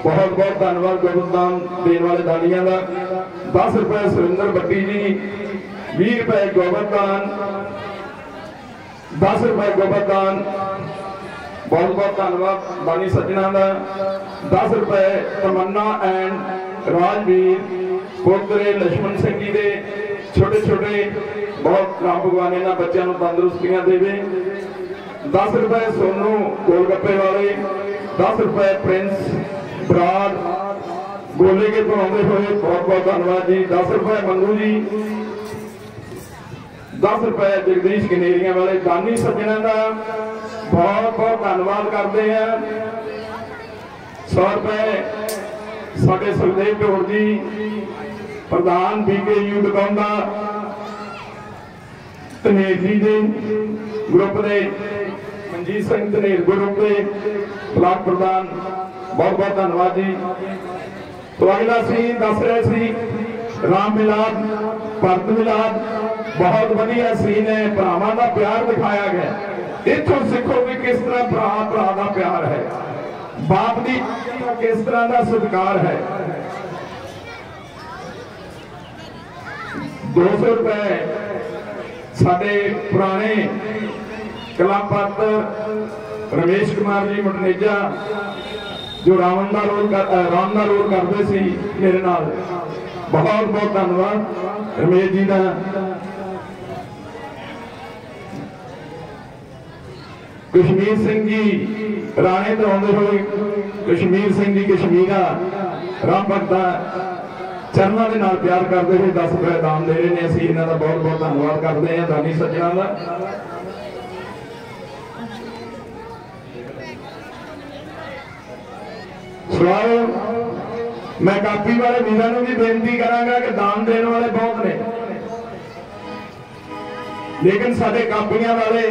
बहुत बहुत धन्यवाद गोबरदान देने वाले दानिया का। 10 रुपए सुरेंद्र भट्टी जी, 20 रुपए गोबरदान, 10 रुपए गोबरदान, बहुत बहुत धन्यवाद दानी सज्जना का। 10 रुपए तमन्ना एंड राजवीर पोतरे लक्ष्मण सिंह जी के छोटे छोटे, बहुत राम भगवान इन्होंने बच्चों को तंदुरुस्तियां देवे। 10 रुपए सोनू गोलगप्पे वाले, 10 रुपए प्रिंस बराड़ गोले के तो आते हुए बहुत बहुत धन्यवाद जी। 10 रुपए मंगू जी, 10 रुपए जगदीश गनेरिया वाले दानी सज्जना का बहुत बहुत धन्यवाद करते हैं। 100 रुपए साडे सुखदेव ढोर जी प्रधान BKU दुकानदा धनेर जी के ग्रुप के, मनजीत सिंह धनेर ग्रुप के ब्लॉक प्रधान, बहुत बहुत धन्यवाद जी। तो अगला सी दस रहे सी राम मिलाद भरत मिलाद, बहुत बढ़िया सीन है, भरावां का प्यार दिखाया गया। इथों सीखो भी किस तरह भरा भरा का प्यार है, बाप की किस तरह का सत्कार है। 200 रुपए साडे पुराने कलापत रमेश कुमार जी मटनेजा जो रावण का रोल करते सी मेरे नाल, बहुत बहुत धन्यवाद रमेश जी का। कश्मीर सिंह जी राणे तो आते हुए, कश्मीर सिंह जी कश्मीरा राम भगता चरणों के नाल प्यार करते हुए 10 रुपए दान दे रहे हैं। असीं इन्हां दा बहुत बहुत धन्यवाद करते हैं दानी सज्जना का। सवाल मैं कापी वाले वीरों भी बेनती करांगा कि दान देने वाले बहुत ने, लेकिन साडे कापियां वाले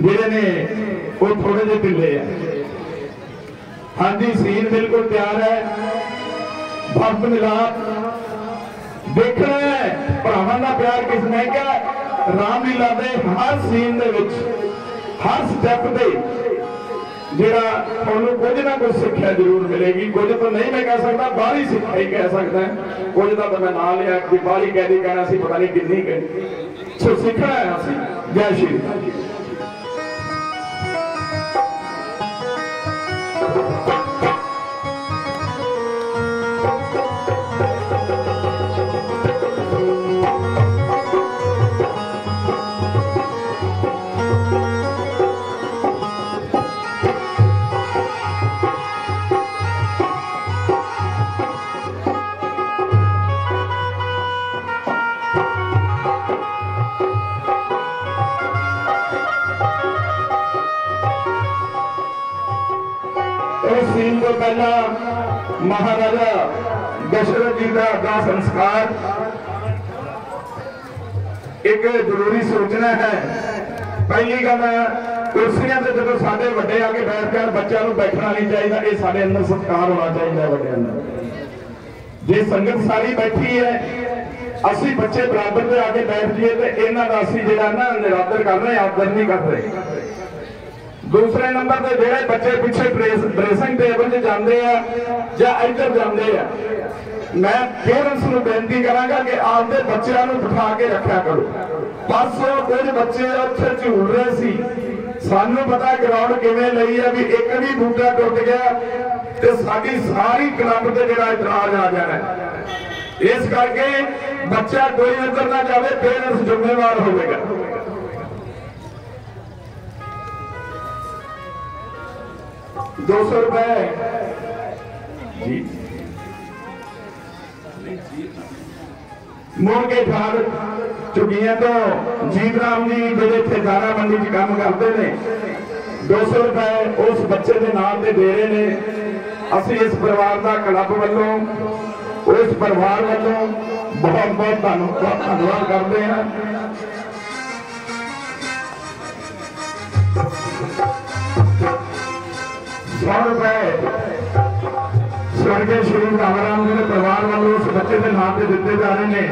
जिहड़े ने वो थोड़े जे ढिले है। हाँ जी सीन बिल्कुल तैयार है, भक्त मिलाप देखना है, भरावां दा प्यार किसने क्या। रामलीला दे हर सीन दे विच हर स्टैप दे जिहड़ा तुहानूं कुछ ना कुछ सिक्ख्या जरूर मिलेगी। कुछ तो नहीं मैं कह सकता, बाहरी सिक्ख्या ही कह सकता है, कुछ का तो मैं ना लिया कि बाहरी कह दी कहना सी पता नहीं कितनी कही। सो सीखना है असीं। जय श्री राम। सीन तो पहला महाराजा दशरथ जी का संस्कार एक जरूरी सोचना है। पहली गल कुर्सियां से जो साडे वड्डे आके बैठ कर बच्चों को बैठना नहीं चाहिए, ये साडे अंदर संस्कार होना चाहिए वड्डे अंदर। जे संगत सारी बैठी है, असी बच्चे बराबर से आके बैठ जाइए तो इन्हां दा असीं जिहड़ा ना निरादर कर रहे, आदर नहीं कर रहे। दूसरे नंबर पे जेड़े बच्चे पिछे ड्रेसिंग टेबल से जाते हैं या इधर जाते हैं, मैं पेरेंट्स को बेनती करांगा कि आपके बच्चों को बिठा के रखा करो। परसों कुछ बच्चे उत्थे झूल रहे सी, सानू पता ग्राउंड किवें लई है भी एक भी बूटा टुट गया तो साडी सारी क्लब ते जेड़ा इतराज आ जाना है। इस करके बच्चा कोई अंदर ना जावे, पेरेंट्स जिम्मेवार होगा। ₹200 जी मुड़ के ठार चुकिया तो जीत राम जी जो इतने दारा मंडी च काम करते हैं, ₹200 उस बच्चे के नाम से दे रहे हैं। असी इस परिवार का क्लब वालों उस परिवार वालों बहुत बहुत धन्यवाद करते हैं। 100 रुपए स्वर्गीय श्री राम जी के परिवार वालों उस बच्चे के नाम से दिते जा रहे हैं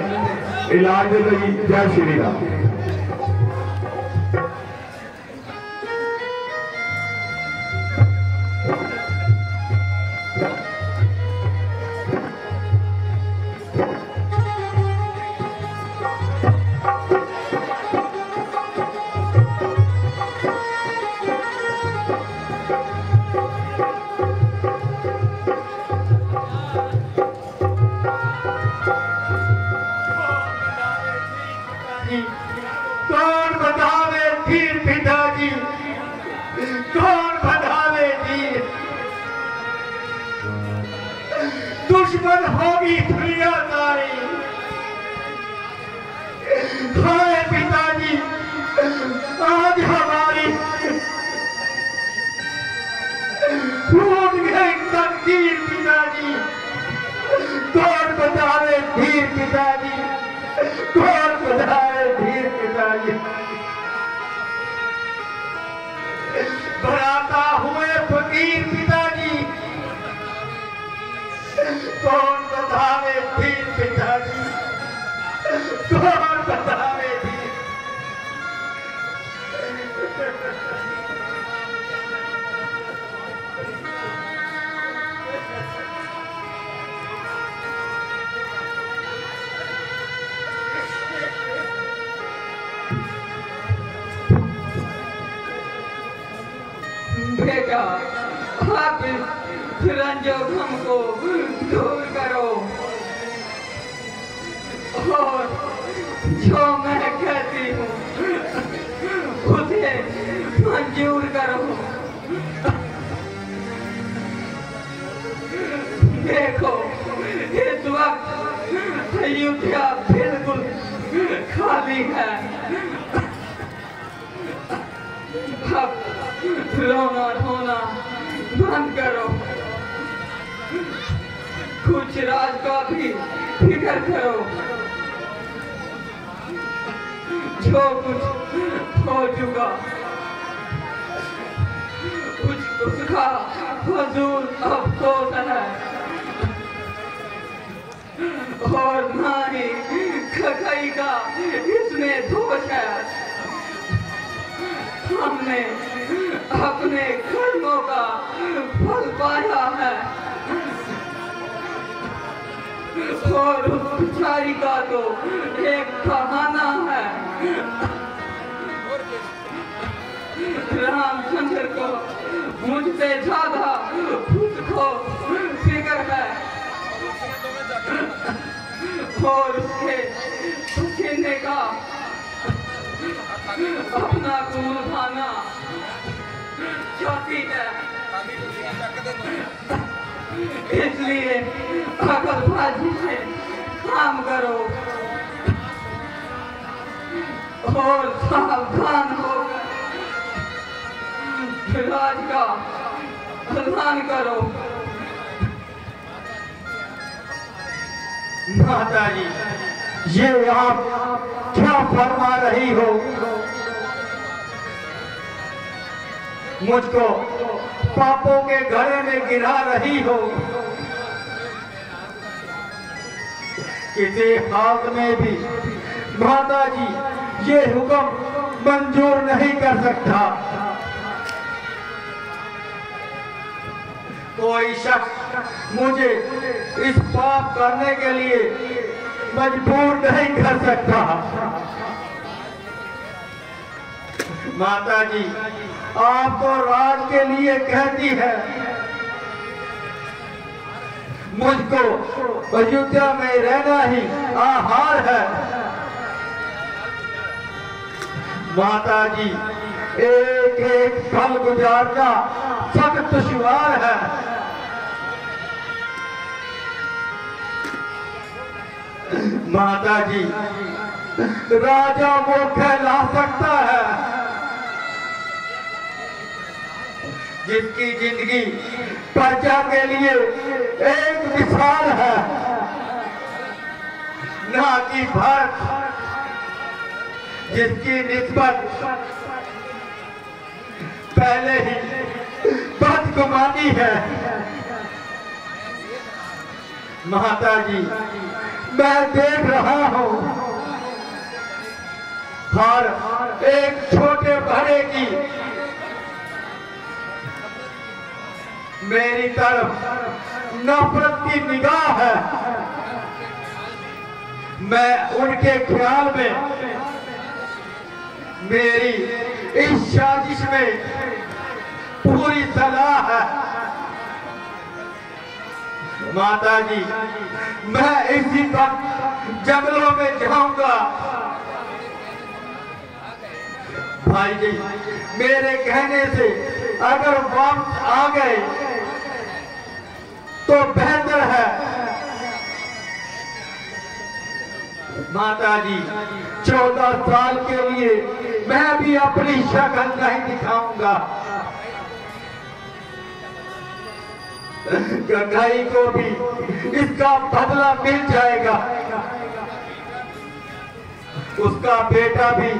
इलाज के लिए। जय श्री राम। कौन बतावे फिर पिताजी, कौन बतावे जी, दुश्मन होगी दुनिया सारी। हाय पिताजी आज हमारी टूट गई तकदीर पिताजी, कौन बतावे फिर पिताजी, कौन बतावे फिर पिताजी। बनाता हुए फकीर पिताजी, कौन बतावे फिर पिताजी, कौन बतावे फिर। बेटा आप इस रंजो गम को दूर करो और जो मैं कहती हूँ उसे मंजूर करो। देखो इस वक्त अयोध्या बिल्कुल खाली है। अब रोना धोना बंद करो, कुछ राज का भी फिक्र करो। जो कुछ हो चुका कुछ उसका फजूल अफसोस है और ना ही खटाई का इसमें दोष है। हमने अपने कर्मों का फल पाया है और उस बेचारी का तो एक बहाना है। रामचंद्र को मुझसे ज्यादा उसको फिक्र है और उसके पसीने का अपना खून खाना चाहती है। इसलिए अकलबाजी से काम करो और सावधान होकर राज का सम्मान करो। माता जी ये आप क्या फरमा रही हो? मुझको पापों के घड़े में गिरा रही हो। किसी हाल में भी माता जी ये हुक्म मंजूर नहीं कर सकता। कोई शख्स मुझे इस पाप करने के लिए मजबूर नहीं कर सकता। माता जी आप तो राज के लिए कहती है, मुझको अयोध्या में रहना ही आहार है। माता जी एक एक पल गुजारना सख्त दुश्वार है। माता जी राजा वो कहला सकता है जिसकी जिंदगी प्रजा के लिए एक मिसाल है, ना कि भरत जिसकी निस्बत पहले ही बद गुमानी है। माता जी मैं देख रहा हूं हर एक छोटे बड़े की मेरी तरफ नफरत की निगाह है। मैं उनके ख्याल में मेरी इस साजिश में पूरी सलाह है। माता जी मैं इसी वक्त जंगलों में जाऊंगा। भाई जी मेरे कहने से अगर वापस आ गए तो बेहतर है। माता जी 14 साल के लिए मैं भी अपनी शक्ल नहीं दिखाऊंगा। गंगाई को भी इसका बदला मिल जाएगा। उसका बेटा भी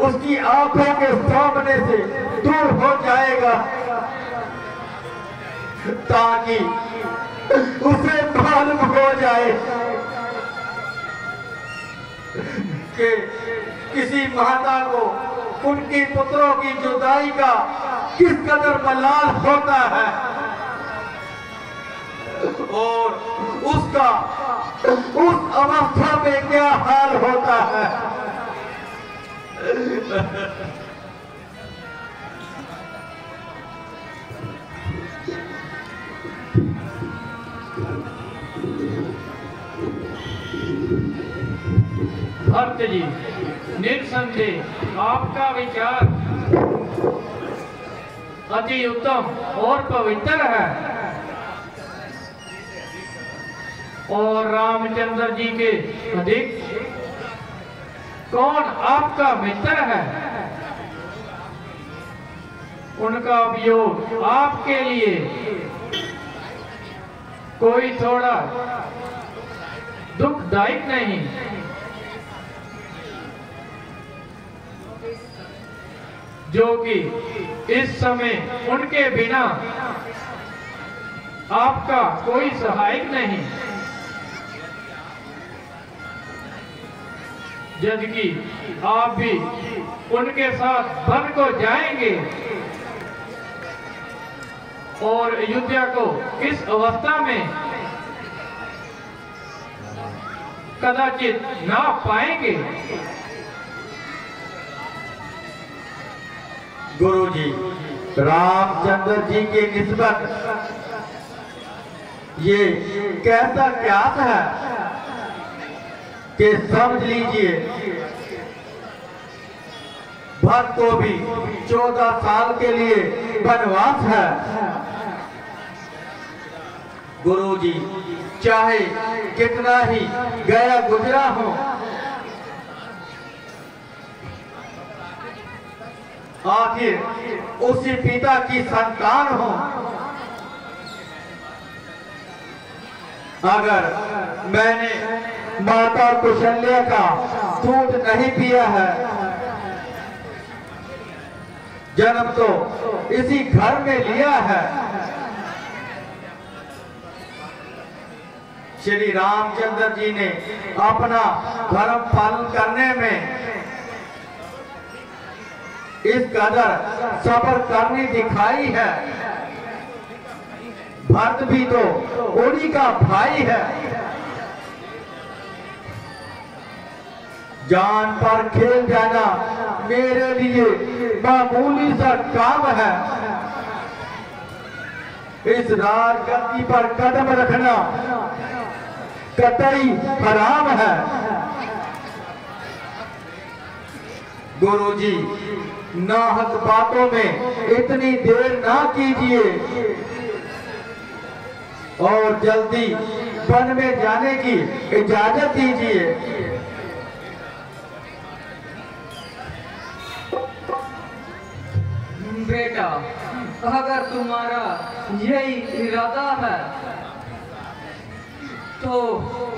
उसकी आंखों के सामने से दूर हो जाएगा ताकि उसे मालूम हो जाए कि किसी माता को उनके पुत्रों की जुदाई का किस कदर मलाल होता है और उसका उस अवस्था में क्या हाल होता है। भक्त जी निस्संदेह आपका विचार अति उत्तम और पवित्र है और रामचंद्र जी के अधिक कौन आपका मित्र है। उनका वियोग आपके लिए कोई थोड़ा दुखदायक नहीं। जो कि इस समय उनके बिना आपका कोई सहायक नहीं, जबकि आप भी उनके साथ वन को जाएंगे और अयोध्या को इस अवस्था में कदाचित ना पाएंगे। गुरुजी रामचंद्र जी के निस्बत ये कैसा ज्ञात है कि समझ लीजिए भक्त को भी 14 साल के लिए वनवास है। गुरुजी चाहे कितना ही गया गुजरा हो, आखिर उसी पिता की संतान हो। अगर मैंने माता कौशल्या का दूध नहीं पिया है, जन्म तो इसी घर में लिया है। श्री रामचंद्र जी ने अपना धर्म पालन करने में इस कदर सब्र करनी दिखाई है। भरत भी तो उन्हीं का भाई है। जान पर खेल जाना मेरे लिए मामूली सा काम है। इस राजगद्दी पर कदम रखना कतई हराम है। गुरुजी नाहक बातों में इतनी देर ना कीजिए और जल्दी वन में जाने की इजाजत दीजिए। बेटा, अगर तुम्हारा यही इरादा है तो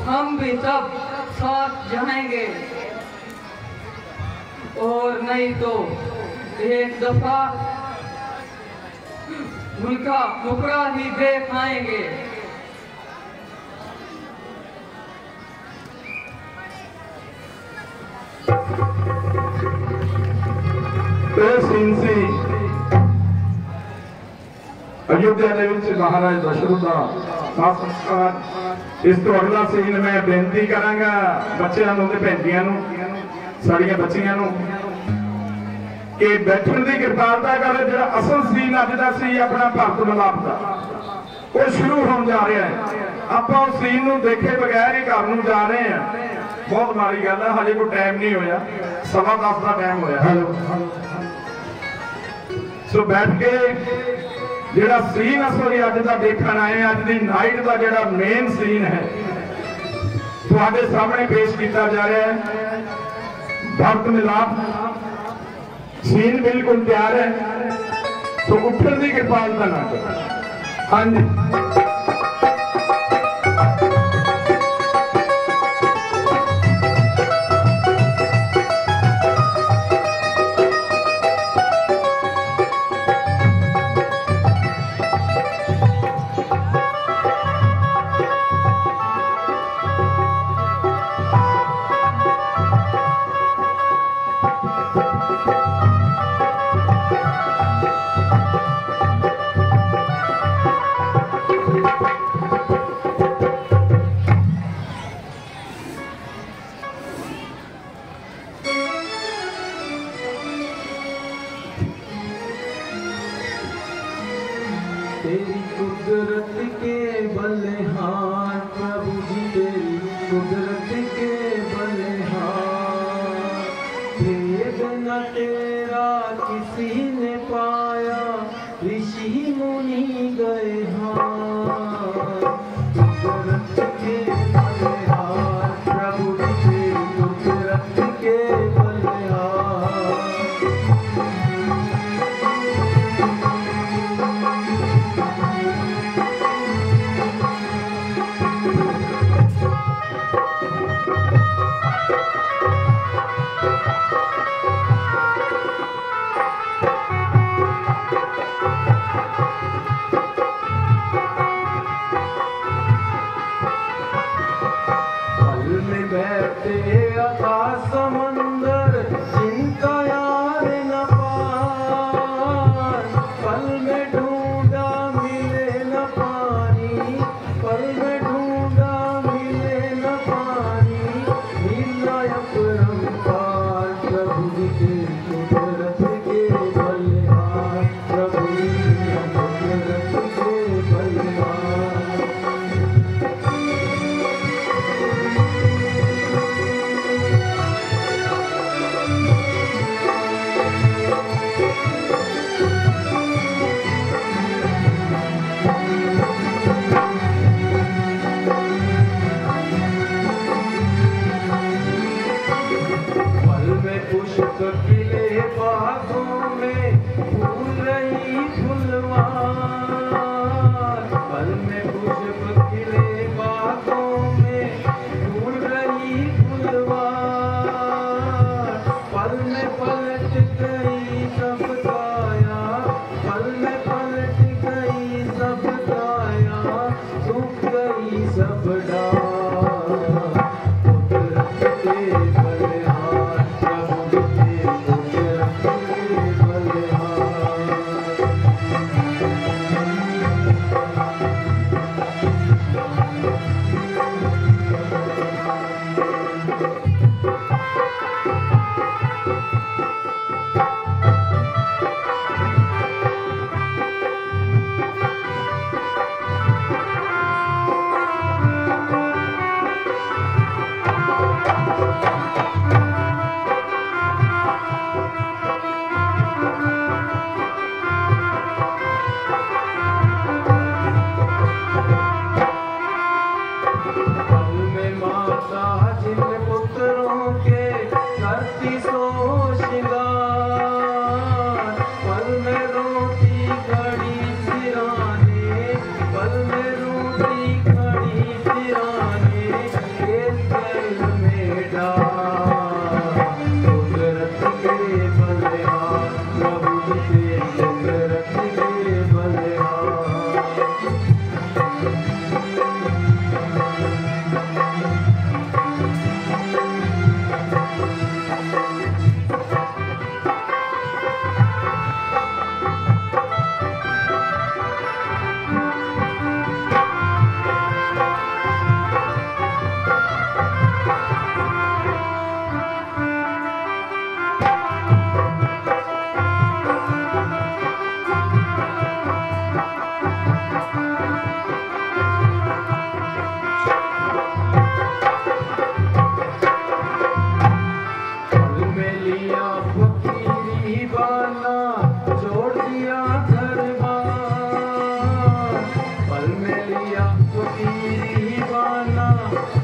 हम भी सब साथ जाएंगे, और नहीं तो एक दफा उनका टुकड़ा ही दे खाएंगे। सीन सी अयोध्या महाराज दशरथ का संस्कार। इस तो अगला सीन मैं बेनती करांगा बच्चों ते भैंजियां साड़ियां बच्चियां कि बैठन की कृपालता कर। जो असल सीन अज का सी अपना भरत मिलाप का वो शुरू होने जा रहा है। आप उस सीन को देखे बगैर ही घर को जा रहे हैं। बहुत माड़ी गल है, हजे कोई टाइम नहीं होया, 10:15 का टाइम होया। सो बैठ के जिहड़ा सीन असली अज का देखण आए, अज की नाइट का जिहड़ा मेन सीन है तुहाडे सामने पेश किया जा रहा है। भरत मिलाप सीन बिल्कुल तैयार है, तो उठन की कृपालता ना करो। हाँ जी तेरी कुदरत के बलिहार प्रभु जी, तेरी कुदरत के बलिहार। भेद न तेरा किसी ने पाया, ऋषि मुनि गए हार। कुदरत के बलिहार प्रभु जी, तेरी कुदरत के बलिहार। समंदर जिनका यार न पार, पल में ढूंढा मिले न पानी, पल में ढूंढा मिले न पानी। मिला अपरंपार प्रभु जी के कुदरत के बलिहार, प्रभु जी के कुदरत के बलिहार। पुष्प खिले बागों में फूल रही फुलवार, पल में पुष्प खिले बागों में फूल रही फुलवार। पल में पलट गई सब काया, पल में पलट गई सब काया, सूख गई सब डार। कुदरत के बलिहार प्रभु जी के कुदरत के बलिहार। कुदरत के बलिहार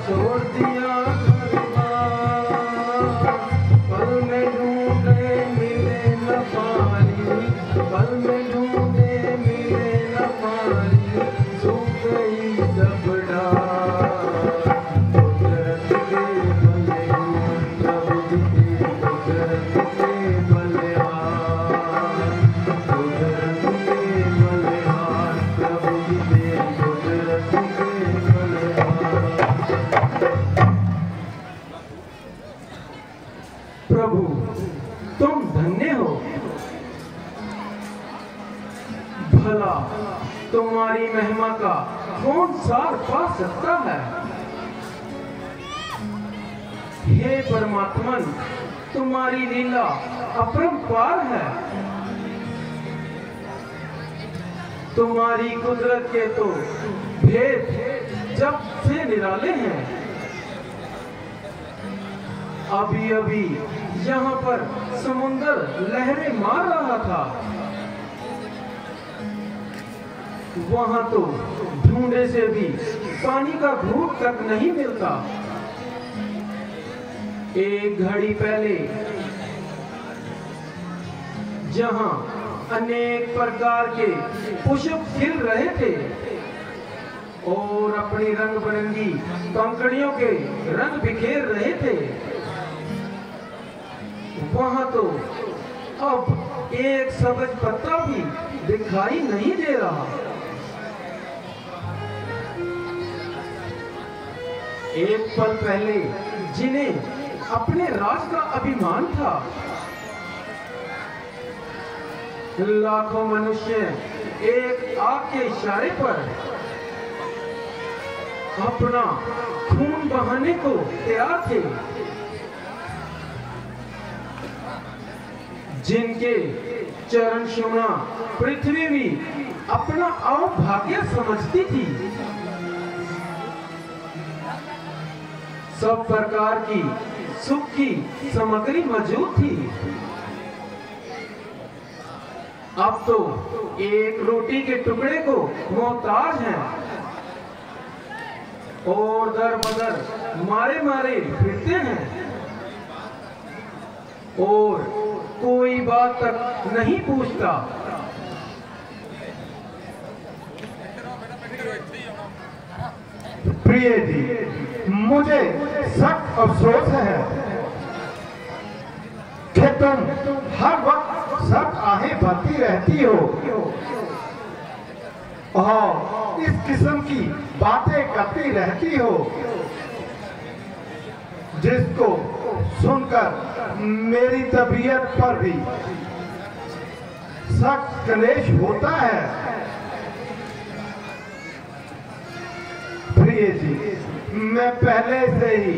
छोड़ दिया घर-बार। पल में ढूंढे मिले न पानी, पल में ढूंढे मिले न पानी, सूख गई सब डार। कुदरत के बलिहार प्रभु जी के, कुदरत के बलिहार, कुदरत के बलिहार प्रभु जी के, कुदरत के बलिहार। प्रभु तुम धन्य हो, भला तुम्हारी महिमा का कौन सार पा सकता है। हे परमात्मन, तुम्हारी लीला अपरंपार है। तुम्हारी कुदरत के तो भेद जब से निराले हैं। अभी अभी यहाँ पर समुंदर लहरें मार रहा था, वहां तो ढूंढे से भी पानी का घूंट तक नहीं मिलता। एक घड़ी पहले जहां अनेक प्रकार के पुष्प खिल रहे थे और अपनी रंग बिरंगी पंखुड़ियों के रंग बिखेर रहे थे, वहां तो अब एक सबज पत्ता भी दिखाई नहीं दे रहा। एक पल पहले जिन्हें अपने राज का अभिमान था, लाखों मनुष्य एक आग के इशारे पर अपना खून बहाने को तैयार थे, जिनके चरण छूना पृथ्वी भी अपना अभाग्य समझती थी। सब प्रकार की सुख की सामग्री मौजूद थी। अब तो एक रोटी के टुकड़े को मोहताज हैं और दर बदर मारे मारे फिरते हैं और कोई बात तक नहीं पूछता। प्रिय जी, मुझे सख्त अफसोस है कि तुम हर वक्त सब आहें भरती रहती हो और इस किस्म की बातें करती रहती हो, जिसको सुनकर मेरी तबीयत पर भी सख्त क्लेश होता है। प्रिय जी, मैं पहले से ही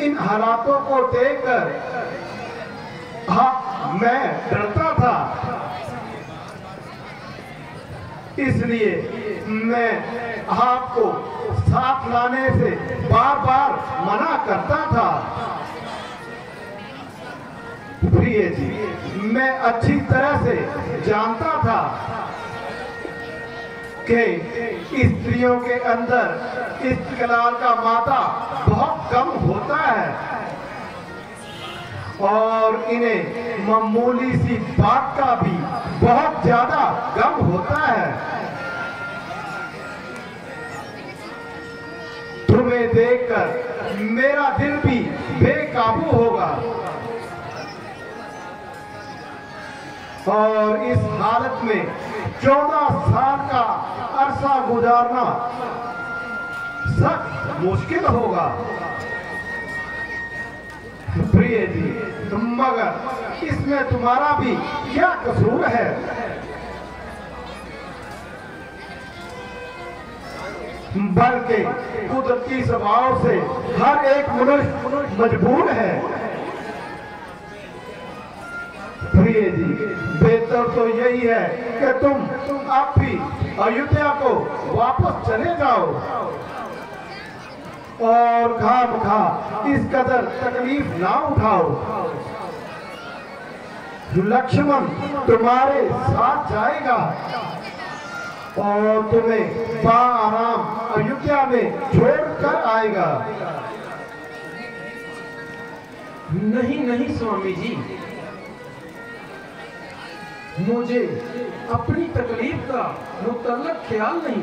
इन हालातों को देखकर मैं डरता था, इसलिए मैं आपको साथ लाने से बार बार मना करता था। प्रिय जी, मैं अच्छी तरह से जानता था कि स्त्रियों के अंदर इस्तिक्लाल का मादा बहुत कम होता है और इन्हें मामूली सी बात का भी बहुत ज्यादा गम होता है। तुम्हें देखकर मेरा दिल भी बेकाबू होगा और इस हालत में 14 साल का अरसा गुजारना सख्त मुश्किल होगा। प्रिय जी, मगर इसमें तुम्हारा भी क्या कसूर है? बल्कि कुदरती स्वभाव से हर एक मनुष्य मजबूर है। प्रिय जी, बेहतर तो यही है कि तुम अब भी अयोध्या को वापस चले जाओ और खामखा इस कदर तकलीफ ना उठाओ। लक्ष्मण तुम्हारे साथ जाएगा और तुम्हें बाआराम अयोध्या में छोड़ कर आएगा। नहीं नहीं स्वामी जी, मुझे अपनी तकलीफ का मुतल्लक ख्याल नहीं,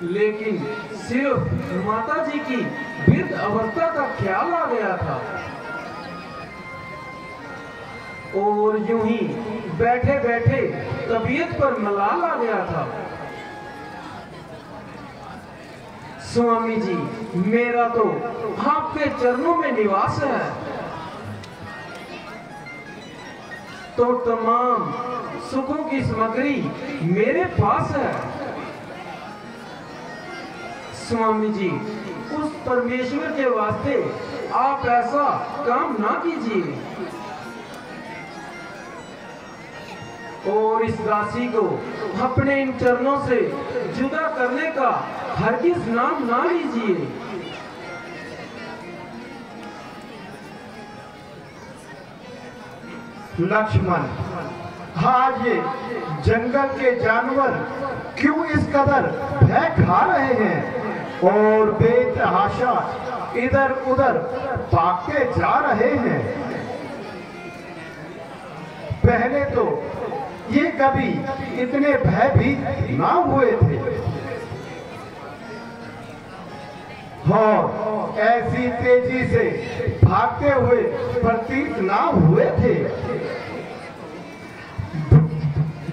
लेकिन सिर्फ माता जी की वृद्ध अवस्था का ख्याल आ गया था। और यूं ही बैठे बैठे तबीयत पर मलाल आ गया था। स्वामी जी, मेरा तो आपके चरणों में निवास है, तो तमाम सुखों की सामग्री मेरे पास है। स्वामी जी, उस परमेश्वर के वास्ते आप ऐसा काम ना कीजिए और इस दासी को अपने इन चरणों से जुदा करने का हरगिज नाम ना लीजिए। लक्ष्मण, आज ये जंगल के जानवर क्यों इस कदर भय खा रहे हैं और बेतहाशा इधर उधर भागते जा रहे हैं? पहले तो ये कभी इतने भयभीत ना हुए थे और ऐसी तेजी से भागते हुए प्रतीत ना हुए थे।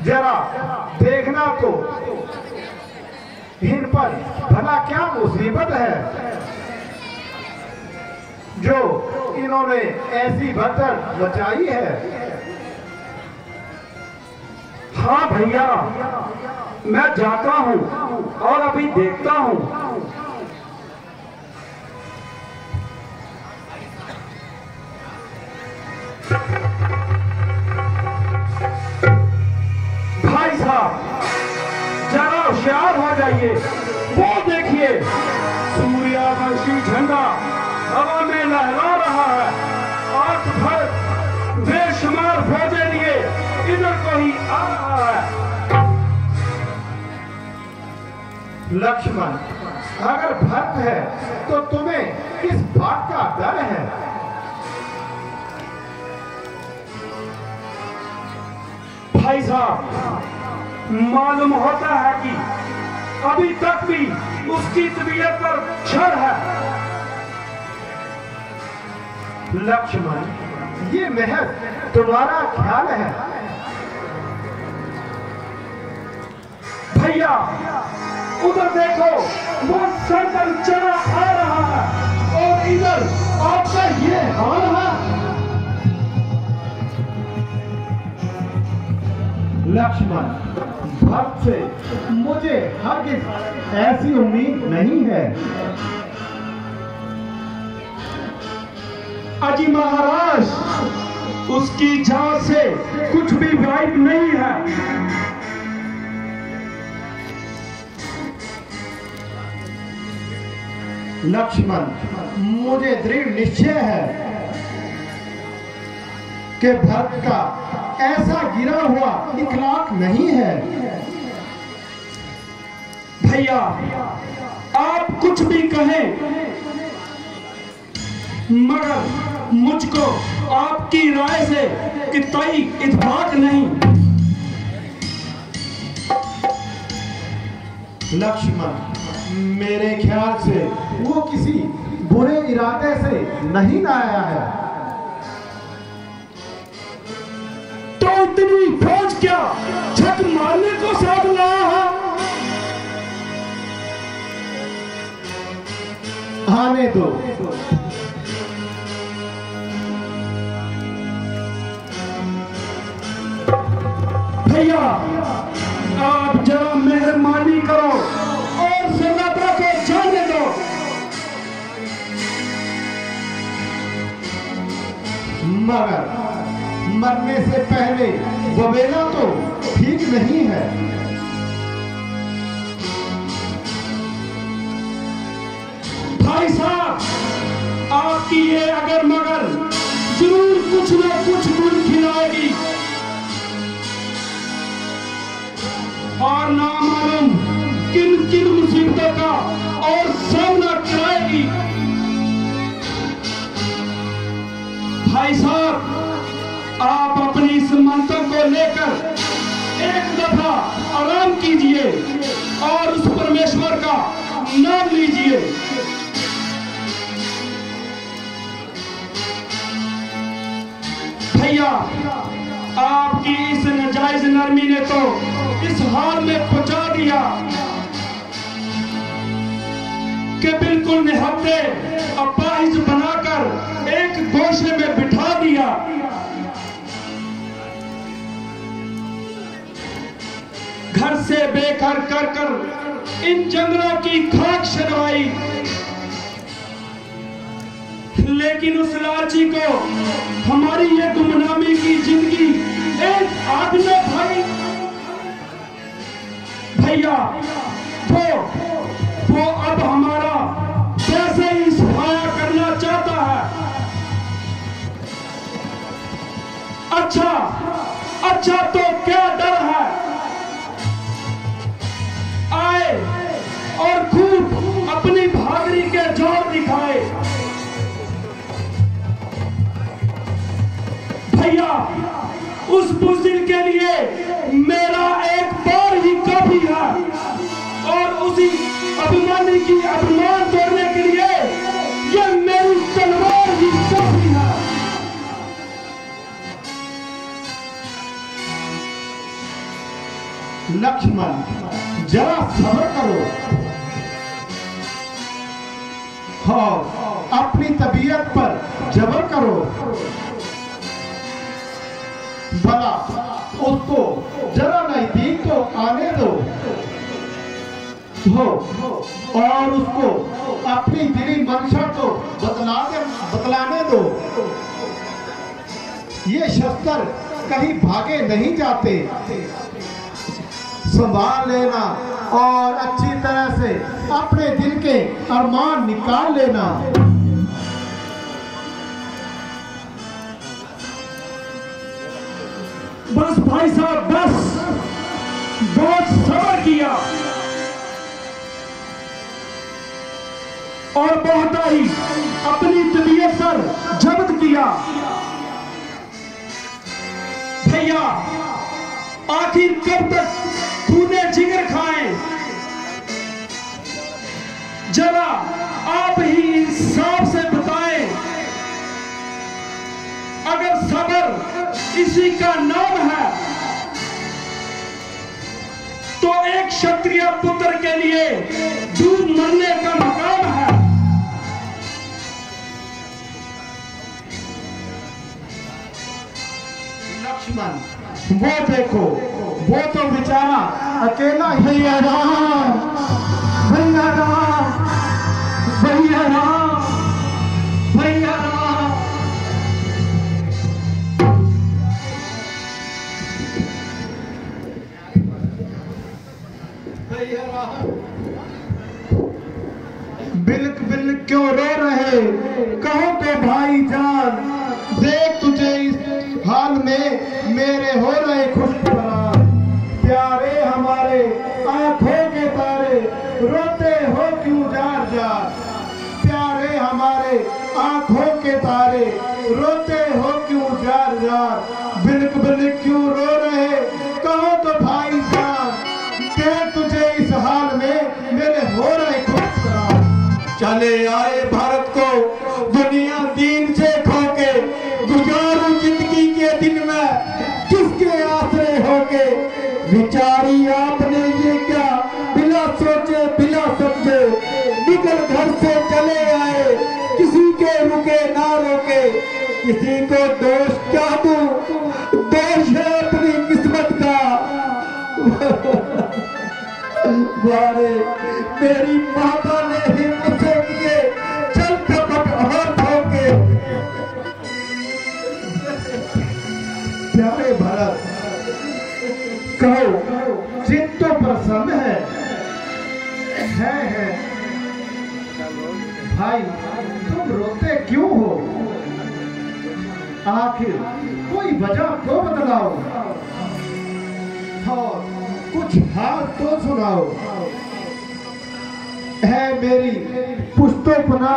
जरा देखना तो इन पर भला क्या मुसीबत है जो इन्होंने ऐसी भगदड़ मचाई है। हाँ भैया, मैं जाता हूँ और अभी देखता हूँ। भाई साहब, जरा होशियार हो जाइए। वो देखिए, सूर्यवंशी झंडा हवा में लहरा रहा है। आंख भर बेशुमार फौजें लिए इधर को ही आ रहा है। लक्ष्मण, अगर भक्त है तो तुम्हें किस बात का डर है? भाई साहब, मालूम होता है कि अभी तक भी उसकी तबीयत पर क्षण है। लक्ष्मण, ये महज तुम्हारा ख्याल है। भैया, उधर देखो, वो सर पर चढ़ा आ रहा है और इधर आपका ये हाल है। लक्ष्मण, भक्त से मुझे हरगिज ऐसी उम्मीद नहीं है। अजी महाराज, उसकी जान से कुछ भी गायब नहीं है। लक्ष्मण, मुझे दृढ़ निश्चय है कि भक्त का ऐसा गिरा हुआ इखलाक नहीं है। भैया, आप कुछ भी कहें, मगर मुझको आपकी राय से कितई इत्तेफाक नहीं। लक्ष्मण, मेरे ख्याल से वो किसी बुरे इरादे से नहीं आया है। तो इतनी फौज क्या छत मारने को साथ लाया है? आने दो। भैया, आप जरा मेहरबानी करो और सन्नाटा को जाने दो। मगर मरने से पहले बवेला तो ठीक नहीं है। भाई साहब, आपकी ये अगर मगर जरूर कुछ न कुछ गुण खिलाएगी। और नामालूम किन किन मुसीबतों का और सामना कराएगी। भाई साहब, आप अपनी इस मंत्र को लेकर एक दफा आराम कीजिए और उस परमेश्वर का नाम लीजिए। भैया, आपकी इस नाजायज नरमी ने तो इस हाल में पहुंचा दिया कि बिल्कुल निहत्थे अपाहिज बनाकर एक गोशे में बिठा दिया। घर से बेघर कर कर इन जंगलों की खाक छनवाई, लेकिन उस लालची को हमारी ये गुमनामी की जिंदगी एक आग में भाई। भैया, वो अब हमारा कैसे ही सहाया करना चाहता है। अच्छा तो क्या डर है? आए और खूब अपनी बहादुरी के जोर दिखाए। भैया, उस बुज़दिल के लिए मेरा एक बार ही काफी है और उसी अभिमानी की अभिमान तोड़ने के लिए ये मेरी तलवार ही काफी है। लक्ष्मण, जरा सब्र करो। हाँ, अपनी तबीयत पर जबर करो। भला उसको जरा नजदीक तो आने दो हो और उसको अपनी दिली मंशा तो बतलाने दो। ये शस्त्र कहीं भागे नहीं जाते। संभाल लेना और अच्छी तरह से अपने दिल के अरमान निकाल लेना। बस भाई साहब, बस बहुत सब्र किया और बहुत ही अपनी तबीयत पर जब्त किया। भैया, आखिर कब तक खूने जिगर खाएं? जरा आप ही इंसाफ से बताएं। अगर सब्र इसी का नाम है तो एक क्षत्रिय पुत्र के लिए डूब मरने का मकाम है। लक्ष्मण, वो देखो, वो तो बेचारा अकेला ही। भैया राम, भैया राम, भैया राम, भैया राम। भैया राम, बिल्क बिल्क क्यों रो रहे? कहो तो भाई जान, देख तुझे इस हाल में मेरे हो रहे खुशबरात। प्यारे हमारे आंखों के तारे, रोते हो क्यों जार जार? प्यारे हमारे आंखों के तारे, रोते हो क्यों जार जार? बिल्क बिल्क क्यों रो रहे? कहो तो भाई जान, देख तुझे इस हाल में मेरे हो रहे खुशबरात। चले आए भारत को दुनिया दीन से खोके, गुजारू जिंदगी के दिन में किसके आसरे होके? विचारी आपने ये क्या बिना सोचे बिना समझे, निकल घर से चले आए, किसी के रुके ना रोके। किसी को दोष क्या दूं, दोष है अपनी किस्मत का। वारे मेरी माता ने ही मुझसे किए चल कपट हाथ होके। प्यारे भरत, कहो चित्त तो प्रसन्न है भाई, तुम रोते क्यों हो? आखिर कोई वजह तो बतलाओ। कुछ हाल तो सुनाओ। है मेरी पुश्तो पना,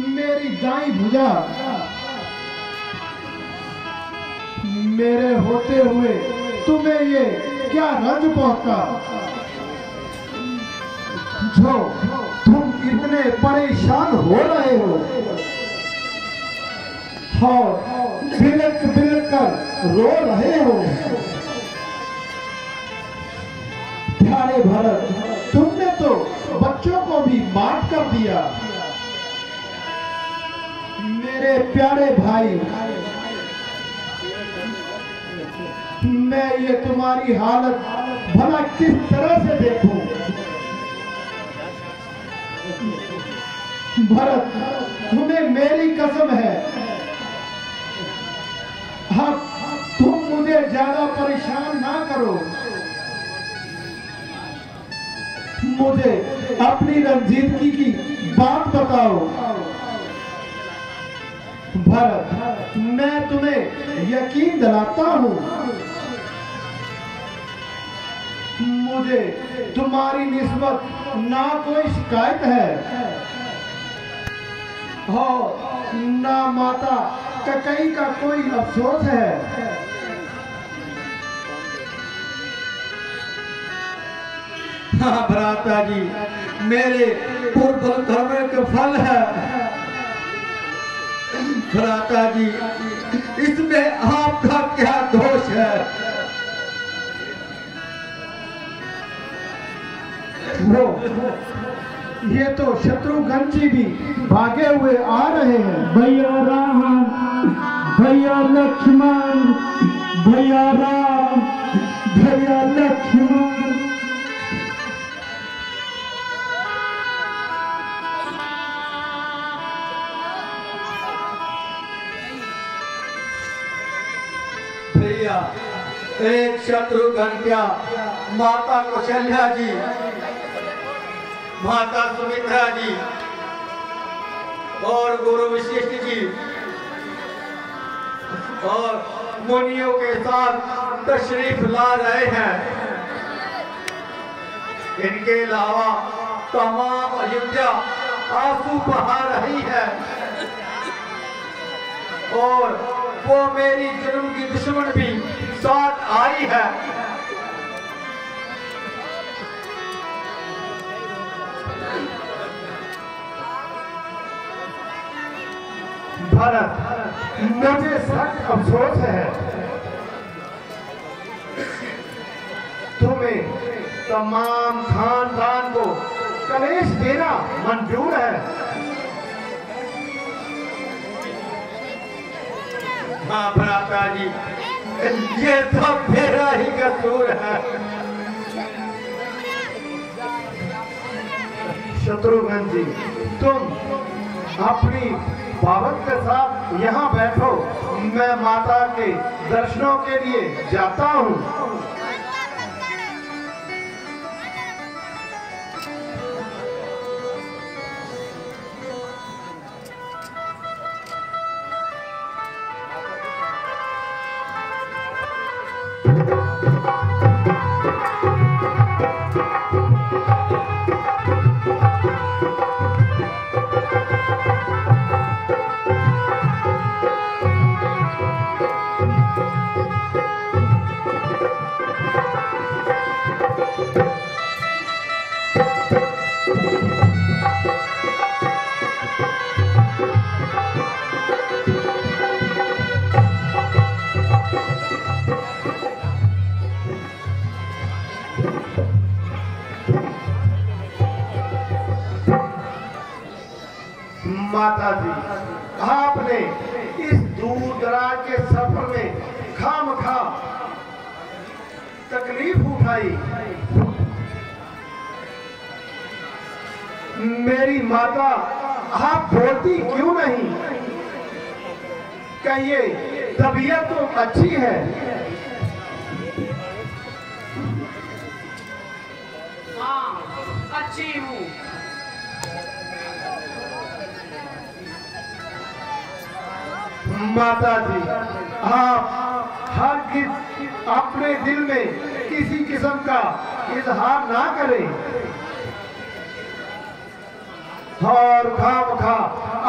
मेरी दाई भुजा, मेरे होते हुए तुम्हें ये क्या रंज पहुंचा जो तुम इतने परेशान हो रहे हो और बिलक बिलक कर रो रहे हो। प्यारे भरत, तुमने तो बच्चों को भी माफ कर दिया। मेरे प्यारे भाई, मैं ये तुम्हारी हालत भला किस तरह से देखूं? भरत, तुम्हें मेरी कसम है, अब तुम मुझे ज्यादा परेशान ना करो। मुझे अपनी रंजीदगी की बात बताओ। भरत, मैं तुम्हें यकीन दिलाता हूं, मुझे तुम्हारी निस्बत ना कोई शिकायत है और ना माता ककई का कोई अफसोस है। हाँ भ्राता जी, मेरे पूर्व कर्म के फल है। भ्राता जी, इसमें आपका क्या दोष है? वो ये तो शत्रुघ्न जी भी भागे हुए आ रहे हैं। भैया राम, भैया लक्ष्मण, भैया राम, भैया लक्ष्मण। भैया, एक शत्रुघ्न क्या, माता कौशल्या जी, माता सुमित्रा जी और गुरु वशिष्ठ जी और मुनियों के साथ तशरीफ ला रहे हैं। इनके अलावा तमाम अयोध्या आंसू बहा रही है और वो मेरी जन्म की दुश्मन भी साथ आई है। भरत, मुझे सख्त अफसोस है, तुम्हें तमाम खानदान को कलेश देना मंजूर है। हाँ भ्राता जी, ये सब मेरा ही कसूर है। शत्रुघ्न जी, तुम अपनी बाबत के साथ यहाँ बैठो, मैं माता के दर्शनों के लिए जाता हूँ। माता जी, आपने इस दूर दराज के सफर में खामखा तकलीफ उठाई। मेरी माता, आप बोलती क्यों नहीं? कहिए, तबीयत तो अच्छी है। हाँ, अच्छी हूँ। माता जी, आप हर किस अपने दिल में किसी किस्म का इजहार ना करे और खामखा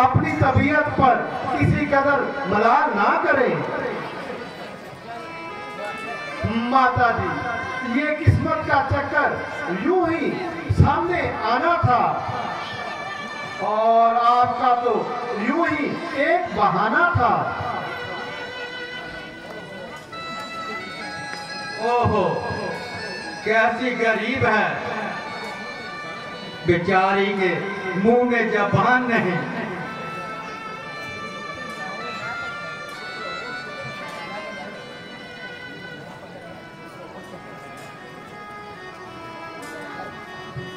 अपनी तबीयत पर किसी कदर मलाल ना करे। माता जी, ये किस्मत का चक्कर यूं ही सामने आना था और आपका तो यूं ही एक बहाना था। ओहो, कैसी गरीब है, बेचारी के मुंह में जबान नहीं।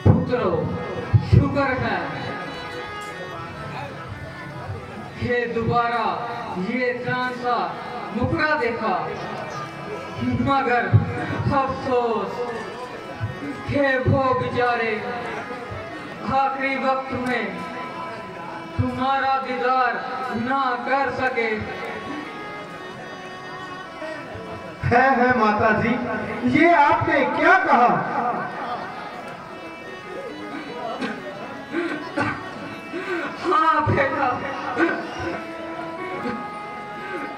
पुत्रो, शुक्र है कि दोबारा ये चांद सा मुकरा देखा, मगर अफसोस के वो बेचारे आखिरी वक्त में तुम्हारा दीदार ना कर सके। है माता जी, ये आपने क्या कहा? हाँ बेटा,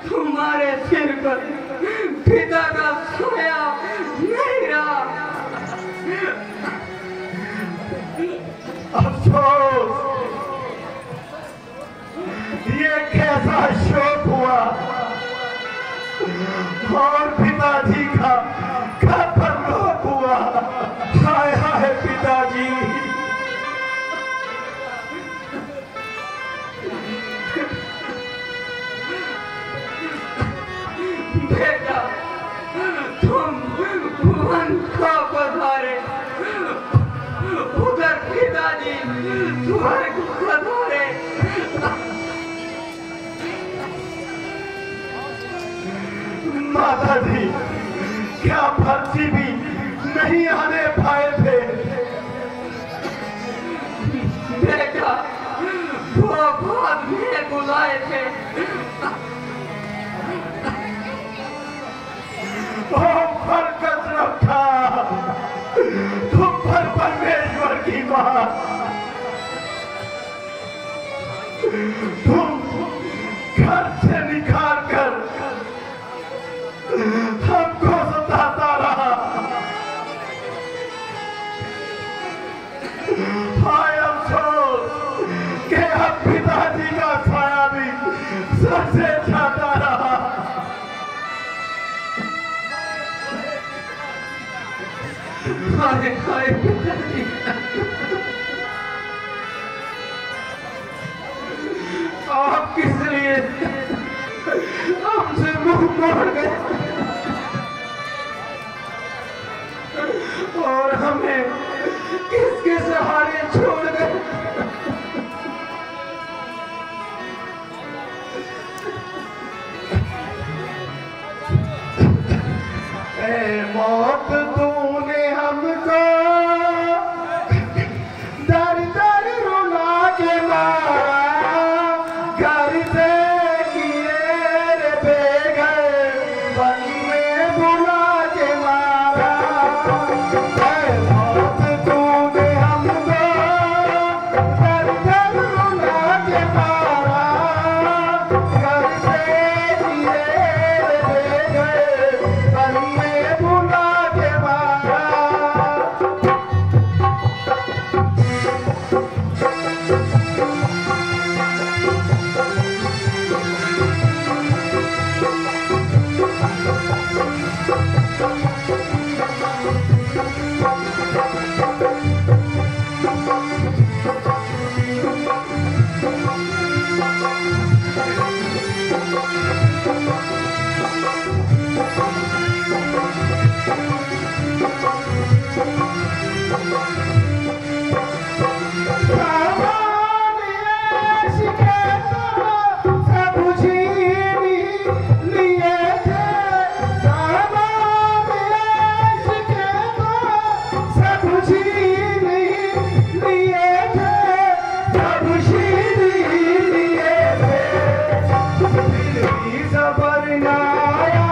तुम्हारे सिर पर पिता का साया नहीं रहा। अफसोस, ये कैसा शोक हुआ और पिताजी का परलोक हुआ। हाय हाय पिताजी। बेटा, तुम भुवन को पधारे, उधर पिताजी तुम्हारे को पधारे। माता जी, क्या भर्ती भी नहीं आने पाए थे? बेटा, वो बाद में बुलाए थे। बरकत रखा तुम पर परमेश्वर की मां। तुम घर से निकाल कर हमको सताता रहा। हाय अफसोस कि अब पिताजी का साया भी सर से जाता रहा। हाय हाय पिताजी, आप किस लिए हमसे मुंह मोड़ गए और हमें किसके सहारे छोड़ गए? ए मौत, तूने हमको दर दर रुला के मारा, घर से किए रे बेघर बन में बुला के मारा। ए मौत, तूने हमको दर दर रुला के मारा, घर से किए रे बेघर बन में बुला के मारा। सबर ना आया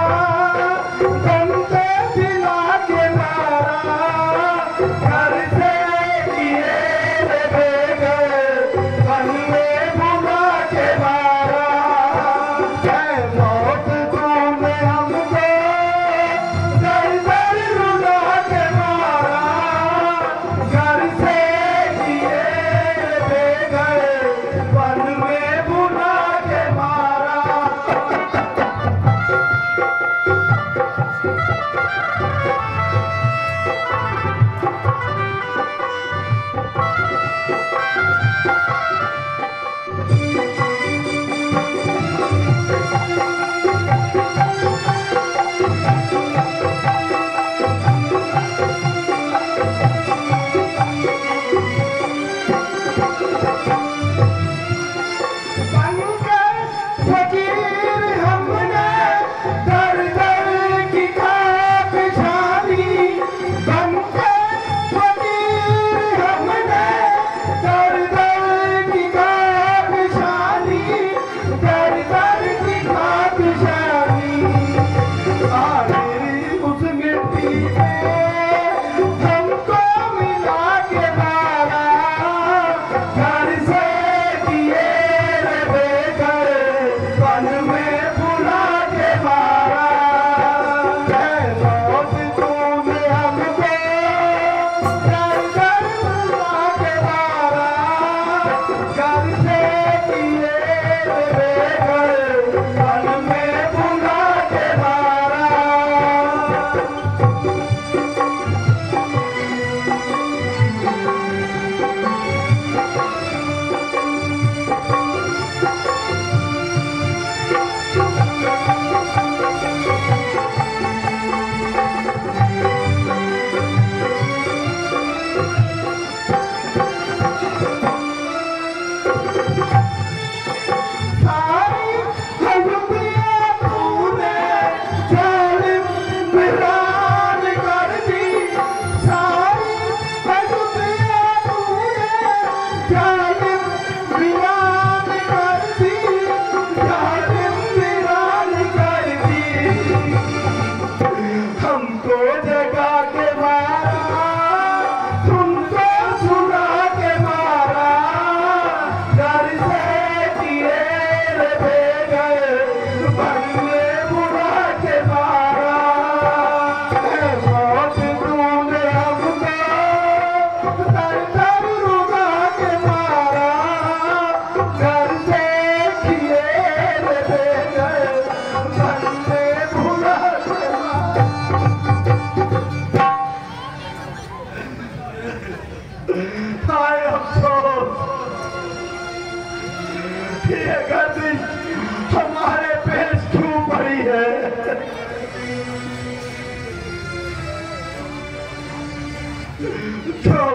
जो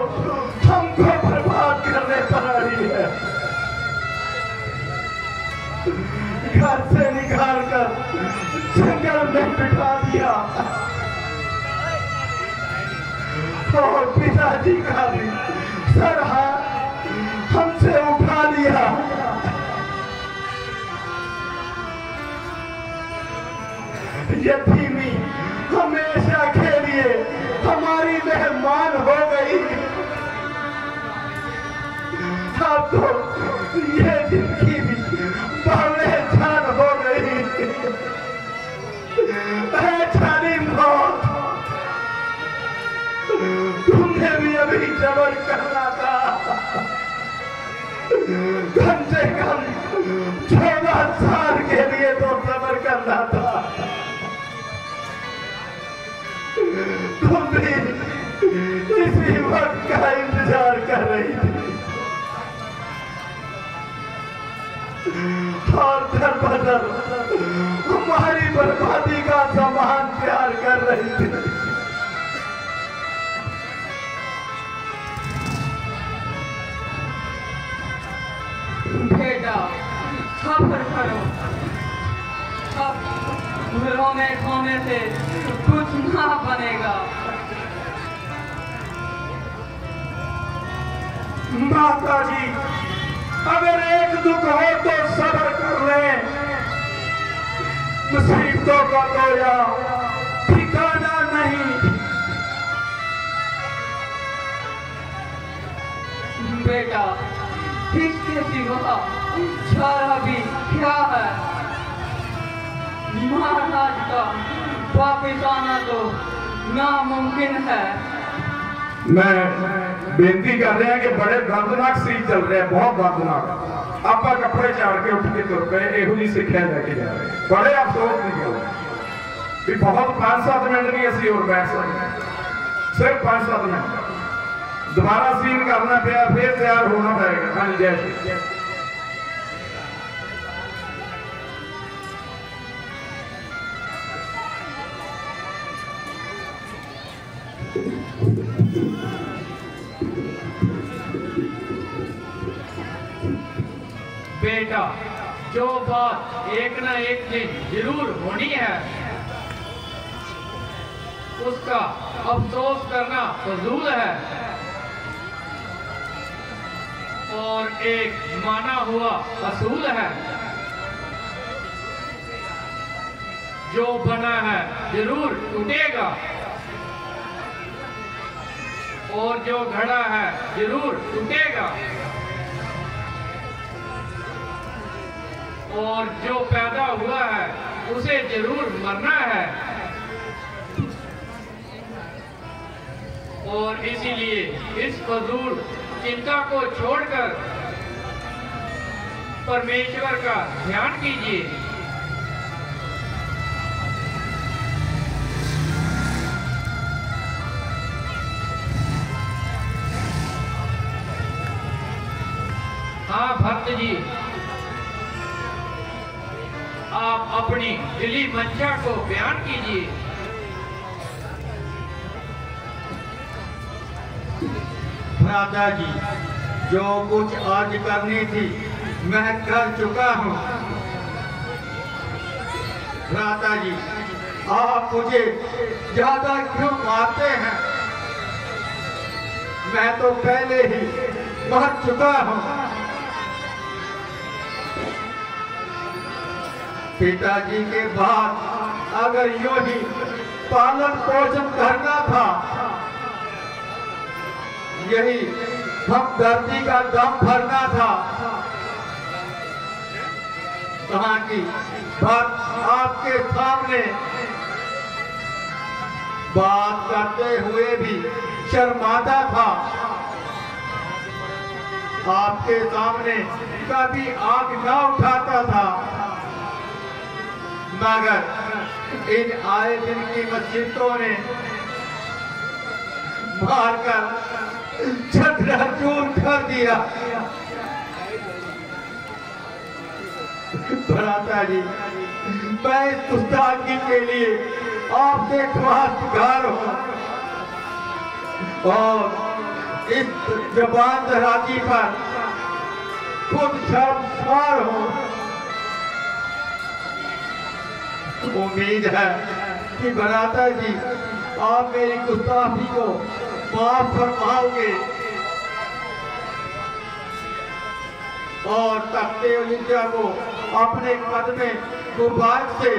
हमको बर्बाद करने पर आई है, घर से निकाल कर जंगल में बिठा दिया और पिताजी का भी सर हमसे उठा लिया। यतीमी हमेशा के लिए हमारी मेहमान हो गई। अब तो ये जिंदगी भी बावले जान हो गई। जानी मौत, तुमने भी अभी जबर करना था। कम से कम 14 साल के लिए तो सबर करना था। तुम भी इसी वक्त का इंतजार कर रही थी और दर बदर हमारी बर्बादी का सामान प्यार कर रही थी। बेटा सब्र करो, अब रोने खोने से कुछ ना बनेगा। माता जी, अगर एक दुख हो तो सब्र कर लें, मुसीबतों का तो या ठिकाना नहीं। बेटा इसके सिवा चारा भी क्या है? महाराज का वापिस आना तो नामुमकिन है। मैं बेनती कर रहे हैं कि बड़े दर्दनाक सीन चल रहे हैं, बहुत दर्दनाक। आप कपड़े चाड़ के उठ के तुर पे एहो जी सिक्ख्या लेके जा रहे हैं। बड़े अफसोस की गल भी बहुत 5-7 मिनट नहीं असी और बैठ सकते, सिर्फ 5-7 मिनट। दोबारा सीन करना पाया, फिर तैयार होना पड़ेगा। हाँ जी, जय श्री। बेटा, जो बात एक ना एक दिन जरूर होनी है, उसका अफसोस करना फजूल है। और एक माना हुआ असूल है, जो बना है जरूर टूटेगा, और जो घड़ा है जरूर टूटेगा, और जो पैदा हुआ है उसे जरूर मरना है। और इसीलिए इस फजूल चिंता को छोड़कर परमेश्वर का ध्यान कीजिए। हाँ भक्त जी, आप अपनी दिली मंशा को बयान कीजिए। भ्राता जी, जो कुछ आज करनी थी मैं कर चुका हूँ। भ्राता जी, आप मुझे ज्यादा क्यों मारते हैं? मैं तो पहले ही मर चुका हूँ। पिताजी के बाद अगर यूं ही पालन पोषण करना था, यही हमदर्दी का दम भरना था, कहाँ की बात आपके सामने बात करते हुए भी शर्माता था। आपके सामने कभी आग न उठाता था, मगर इन आए दिन की मस्जिदों ने मारकर चकनाचूर कर दिया। भ्राता जी, मैं इस गुस्ताखी के लिए आपसे क्षमागार हूँ और इस जबान दराजी पर खुद शर्मसार हूँ। उम्मीद है कि भ्राता जी आप मेरी गुस्ताखी को माफ फरमाओगे और तख्ते उलिया को अपने कदमे मुबारक से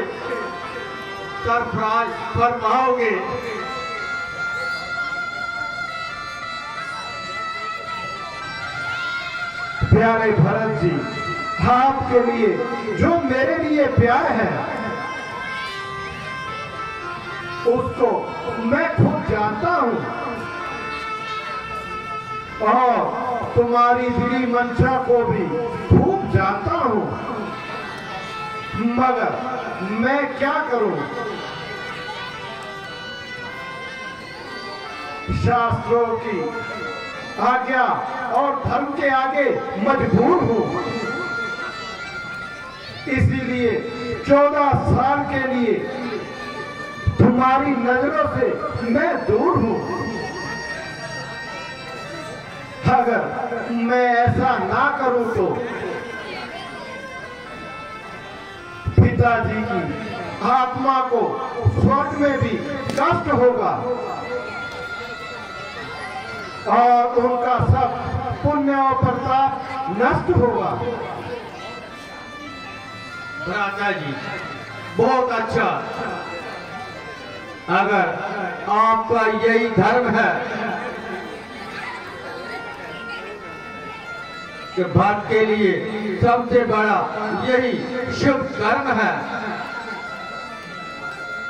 सरफराज फरमाओगे। प्यारे भरत जी, आपके लिए जो मेरे लिए प्यार है उसको मैं खुद जानता हूं और तुम्हारी दिली मंशा को भी खूब जानता हूं, मगर मैं क्या करूं? शास्त्रों की आज्ञा और धर्म के आगे मजबूर हूं। इसीलिए 14 साल के लिए तुम्हारी नजरों से मैं दूर हूं। अगर मैं ऐसा ना करूं तो पिताजी की आत्मा को स्वर्ग में भी कष्ट होगा और उनका सब पुण्य और प्रताप नष्ट होगा। भ्राता जी, बहुत अच्छा। अगर आपका यही धर्म है कि भक्त के लिए सबसे बड़ा यही शुभ कर्म है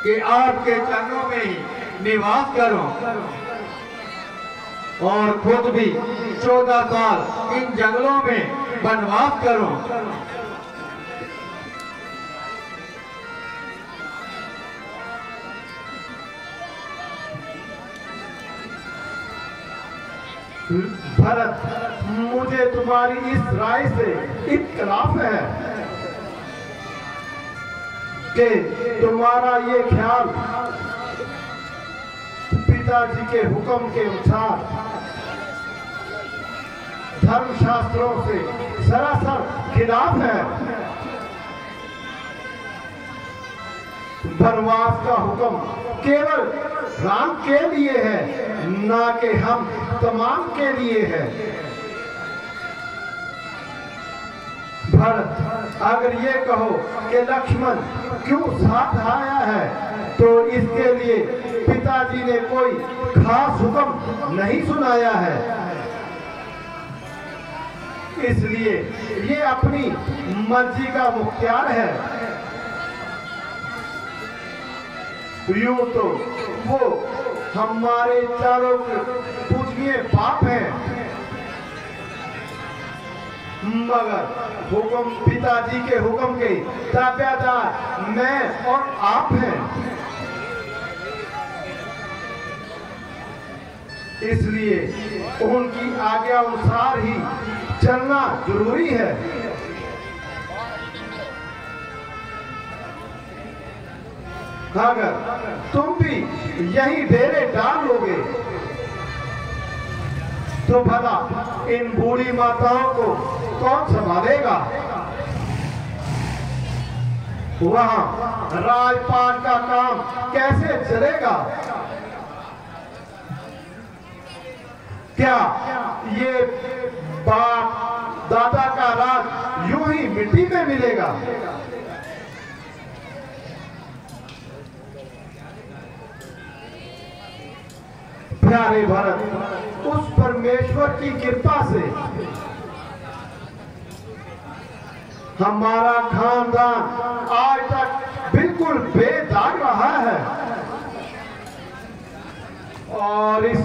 कि आपके चरणों में ही निवास करो और खुद भी 14 साल इन जंगलों में वनवास करो। भरत, मुझे तुम्हारी इस राय से इख्तिलाफ है कि तुम्हारा ये ख्याल पिताजी के हुक्म के अनुसार धर्मशास्त्रों से सरासर खिलाफ है। वनवास का हुक्म केवल राम के लिए है, ना कि हम तमाम के लिए है। भरत, अगर ये कहो कि लक्ष्मण क्यों साथ आया है, तो इसके लिए पिताजी ने कोई खास हुक्म नहीं सुनाया है। इसलिए ये अपनी मर्जी का मुख्तियार है। यूं तो वो हमारे चारों पूजनीय बाप हैं, मगर हुक्म पिताजी के हुक्म के ताबेदार मैं और आप हैं। इसलिए उनकी आज्ञा अनुसार ही चलना जरूरी है। अगर तुम भी यही डेरे डाल लोगे तो भला इन बूढ़ी माताओं को कौन संभालेगा? वहां राजपाट का काम कैसे चलेगा? क्या ये बाप दादा का राज यूं ही मिट्टी में मिलेगा? प्यारे भरत, उस परमेश्वर की कृपा से हमारा खानदान आज तक बिल्कुल बेदाग रहा है और इस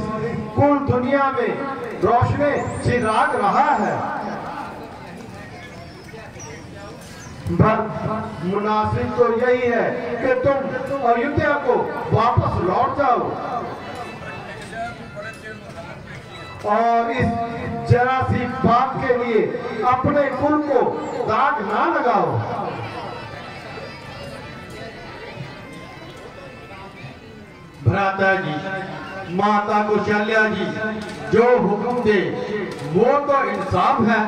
कुल दुनिया में रोशनी चिराग रहा है। मुनासिब तो यही है कि तुम अयोध्या को वापस लौट जाओ और इस जरा सी बात के लिए अपने कुल को दाग ना लगाओ। भ्राता जी, माता कौशल्या जी जो हुक्म दे वो तो इंसाफ है।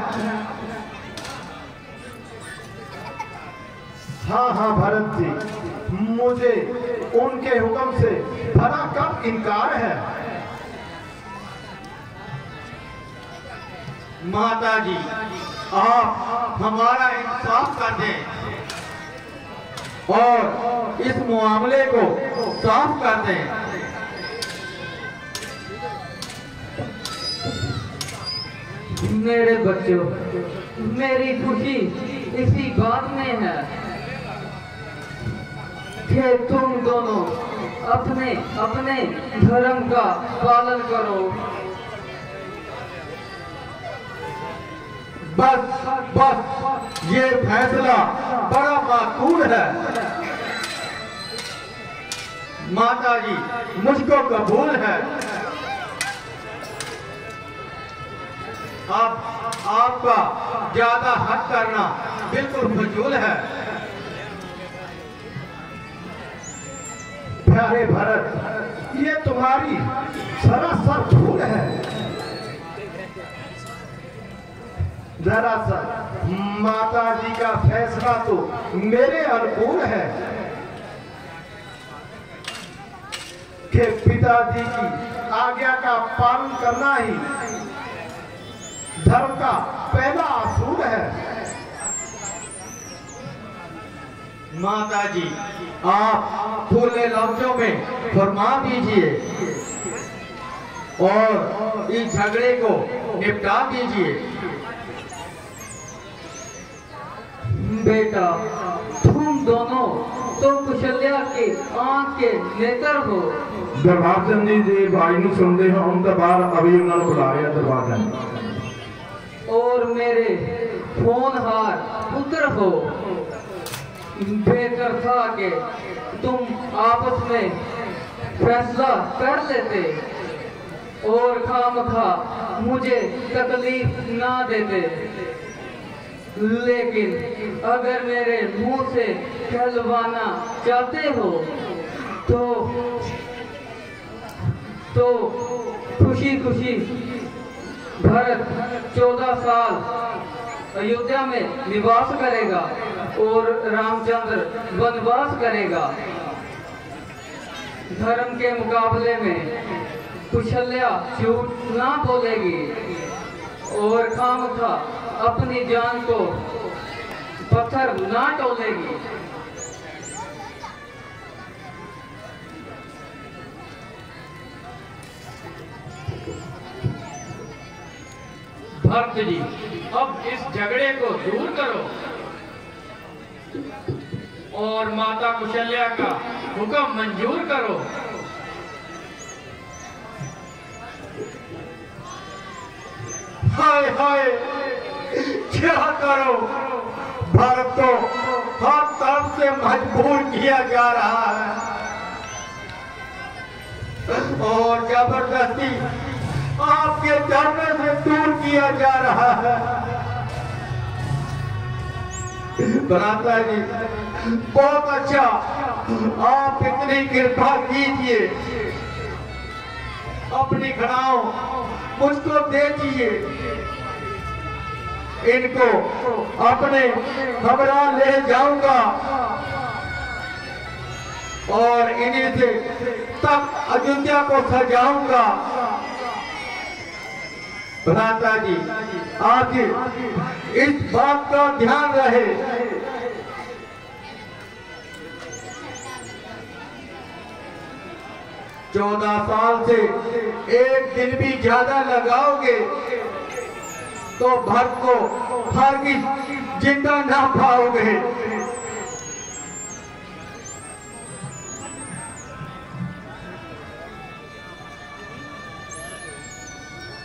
हाँ हाँ भरत जी, मुझे उनके हुक्म से भला कब इनकार है। माता जी, आप हमारा इंसाफ कर दें और इस मामले को साफ कर दें। मेरे बच्चों, मेरी खुशी इसी बात में है कि तुम दोनों अपने अपने धर्म का पालन करो। बस बस ये फैसला बड़ा माकूल है। माता जी, मुझको कबूल है। अब आपका ज्यादा हक करना बिल्कुल फजूल है। प्यारे भरत, ये तुम्हारी सरासर भूल है। दरअसल माता जी का फैसला तो मेरे अनुकूल है कि पिताजी की आज्ञा का पालन करना ही धर्म का पहला असूल है। माता जी, आप खुले लफ्जों में फरमा दीजिए और इस झगड़े को निपटा दीजिए। बेटा, तुम दोनों तो कौशल्या की आंख के नेत्र हो। दरबार चंद जी भाई ਨੂੰ ਸੁਣਦੇ ਹੋ, ਹੁਣ ਤਾਂ ਬਾਹਰ ਅਭੀ ਉਹਨਾਂ ਨੂੰ ਬੁਲਾ ਰਿਹਾ ਦਰਬਾਰ ਚੰਦ। और मेरे होनहार पुत्र हो। बेहतर था कि तुम आपस में फैसला कर लेते। और खामखा मुझे तकलीफ ना देते। लेकिन अगर मेरे मुंह से कहलवाना चाहते हो तो खुशी खुशी भरत 14 साल अयोध्या में निवास करेगा और रामचंद्र वनवास करेगा। धर्म के मुकाबले में कुशल्या झूठ ना बोलेगी और खामखा अपनी जान को पत्थर ना तोलेगी। भक्त जी, अब इस झगड़े को दूर करो और माता कुशल्या का हुक्म मंजूर करो। हाय हाय, क्या करो, भारत को हर तरफ से मजबूर किया जा रहा है और जबरदस्ती आपके धर्म से दूर किया जा रहा है। भ्राता जी, बहुत अच्छा, आप इतनी कृपा कीजिए, अपनी घड़ाओं मुझको दे दीजिए, इनको अपने खबरा ले जाऊंगा और इन्हीं से तब अयोध्या को सजाऊंगा। भ्राता जी, आज इस बात का ध्यान रहे। चौदह साल से एक दिन भी ज्यादा लगाओगे तो भक्त को हरगिज़ जिंदा ना पाओगे।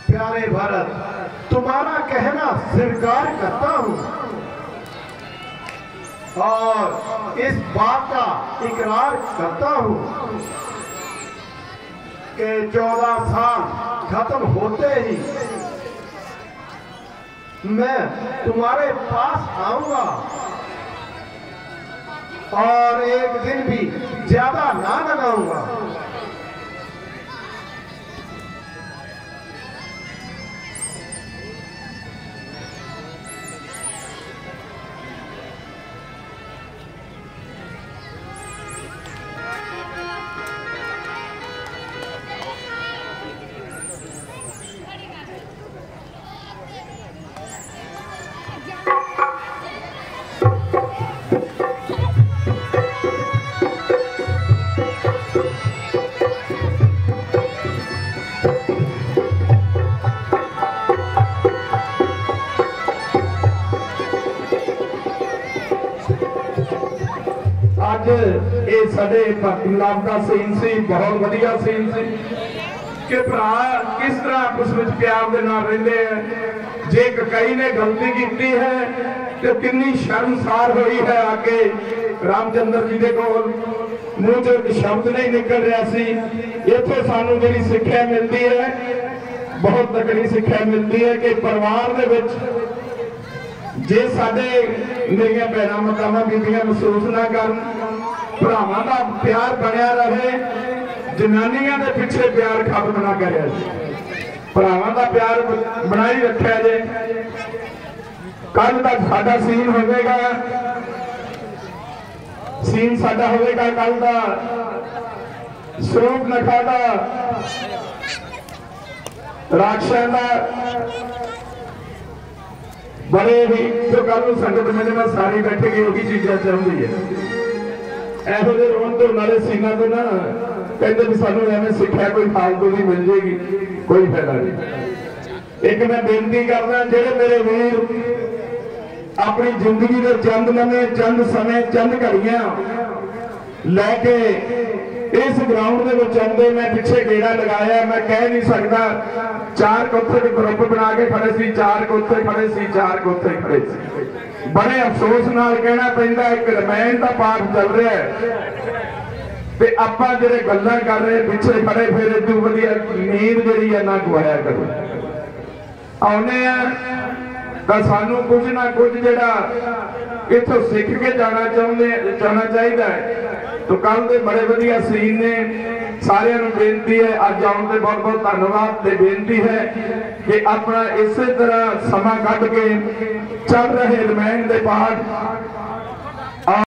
प्यारे भरत, तुम्हारा कहना स्वीकार करता हूं और इस बात का इकरार करता हूं कि 14 साल खत्म होते ही मैं तुम्हारे पास आऊंगा और एक दिन भी ज्यादा ना लगाऊंगा। ये साडे भक्त मिलाप का सीन से बहुत वधिया सीन से कि भरा किस तरह आपस में प्यार के नाल रहिंदे हैं। जे कई ने गलती की है तो कितनी शर्मसार हुई है। आगे रामचंद्र जी के कोल मुंह चो एक शब्द नहीं निकल रहा सी। इत्थे सानू जिहड़ी सिक्ख्या मिलती है, बहुत तकड़ी सिक्ख्या मिलती है कि परिवार दे विच जे साडे मेरिया भैणां मातावां बीबियां महसूस ना करन, भरावां दा प्यार बनिया रहे, जनानियां दे पिछे प्यार खत्म ना करे, भरावां दा प्यार बनाई रखिया जे। कल तक साडा सीन होवेगा, सीन साडा होवेगा कल दा सूरपनखा दा, राक्षसां दा। बड़े ही जो कल संगत मेरे में सारी बैठेगी वही चीजा चाहती है। ऐसे जो रोन तो नाले सीना तो ना कहते भी सानू एवं सिक्ख्या कोई फालतू नहीं मिल जाएगी, कोई फायदा नहीं। एक मैं बेनती करना, जेडे मेरे वीर अपनी जिंदगी के चंद लम्हे, चंद समय, चंद घड़ियां लैके इस ग्राउंड के आते, मैं पिछे गेड़ा लगाया, मैं कह नहीं सकता। 4 कोथे ग्रुप बना के खड़े सी, 4 कोथे खड़े सी, 4 कोथे खड़े सी। बड़े अफसोस नाल कहना पैंदा, एक रामायण का पाठ चल रहा है ਤੇ ਆਪਾਂ ਜਿਹੜੇ ਗੱਲਾਂ ਕਰ ਰਹੇ ਪਿੱਛੇ ਖੜੇ ਫਿਰ ਇਦੋਂ ਵਧੀਆ ਨੀਂਦ ਜਿਹੜੀ ਆ ਨਾ ਗਵਾਇਆ ਕਰੋ। ਆਉਨੇ ਆ ਤਾਂ ਸਾਨੂੰ ਕੁਝ ਨਾ ਕੁਝ ਜਿਹੜਾ ਇੱਥੋਂ ਸਿੱਖ ਕੇ ਜਾਣਾ ਚਾਹੀਦਾ ਹੈ। तो कल के बड़े वधिया सीन ने सारिਆਂ ਨੂੰ बेनती है अज आने से बहुत बहुत धन्यवाद ते बेनती है कि अपना इस तरह समा कढ़ के चल रहे रामायण के पाठ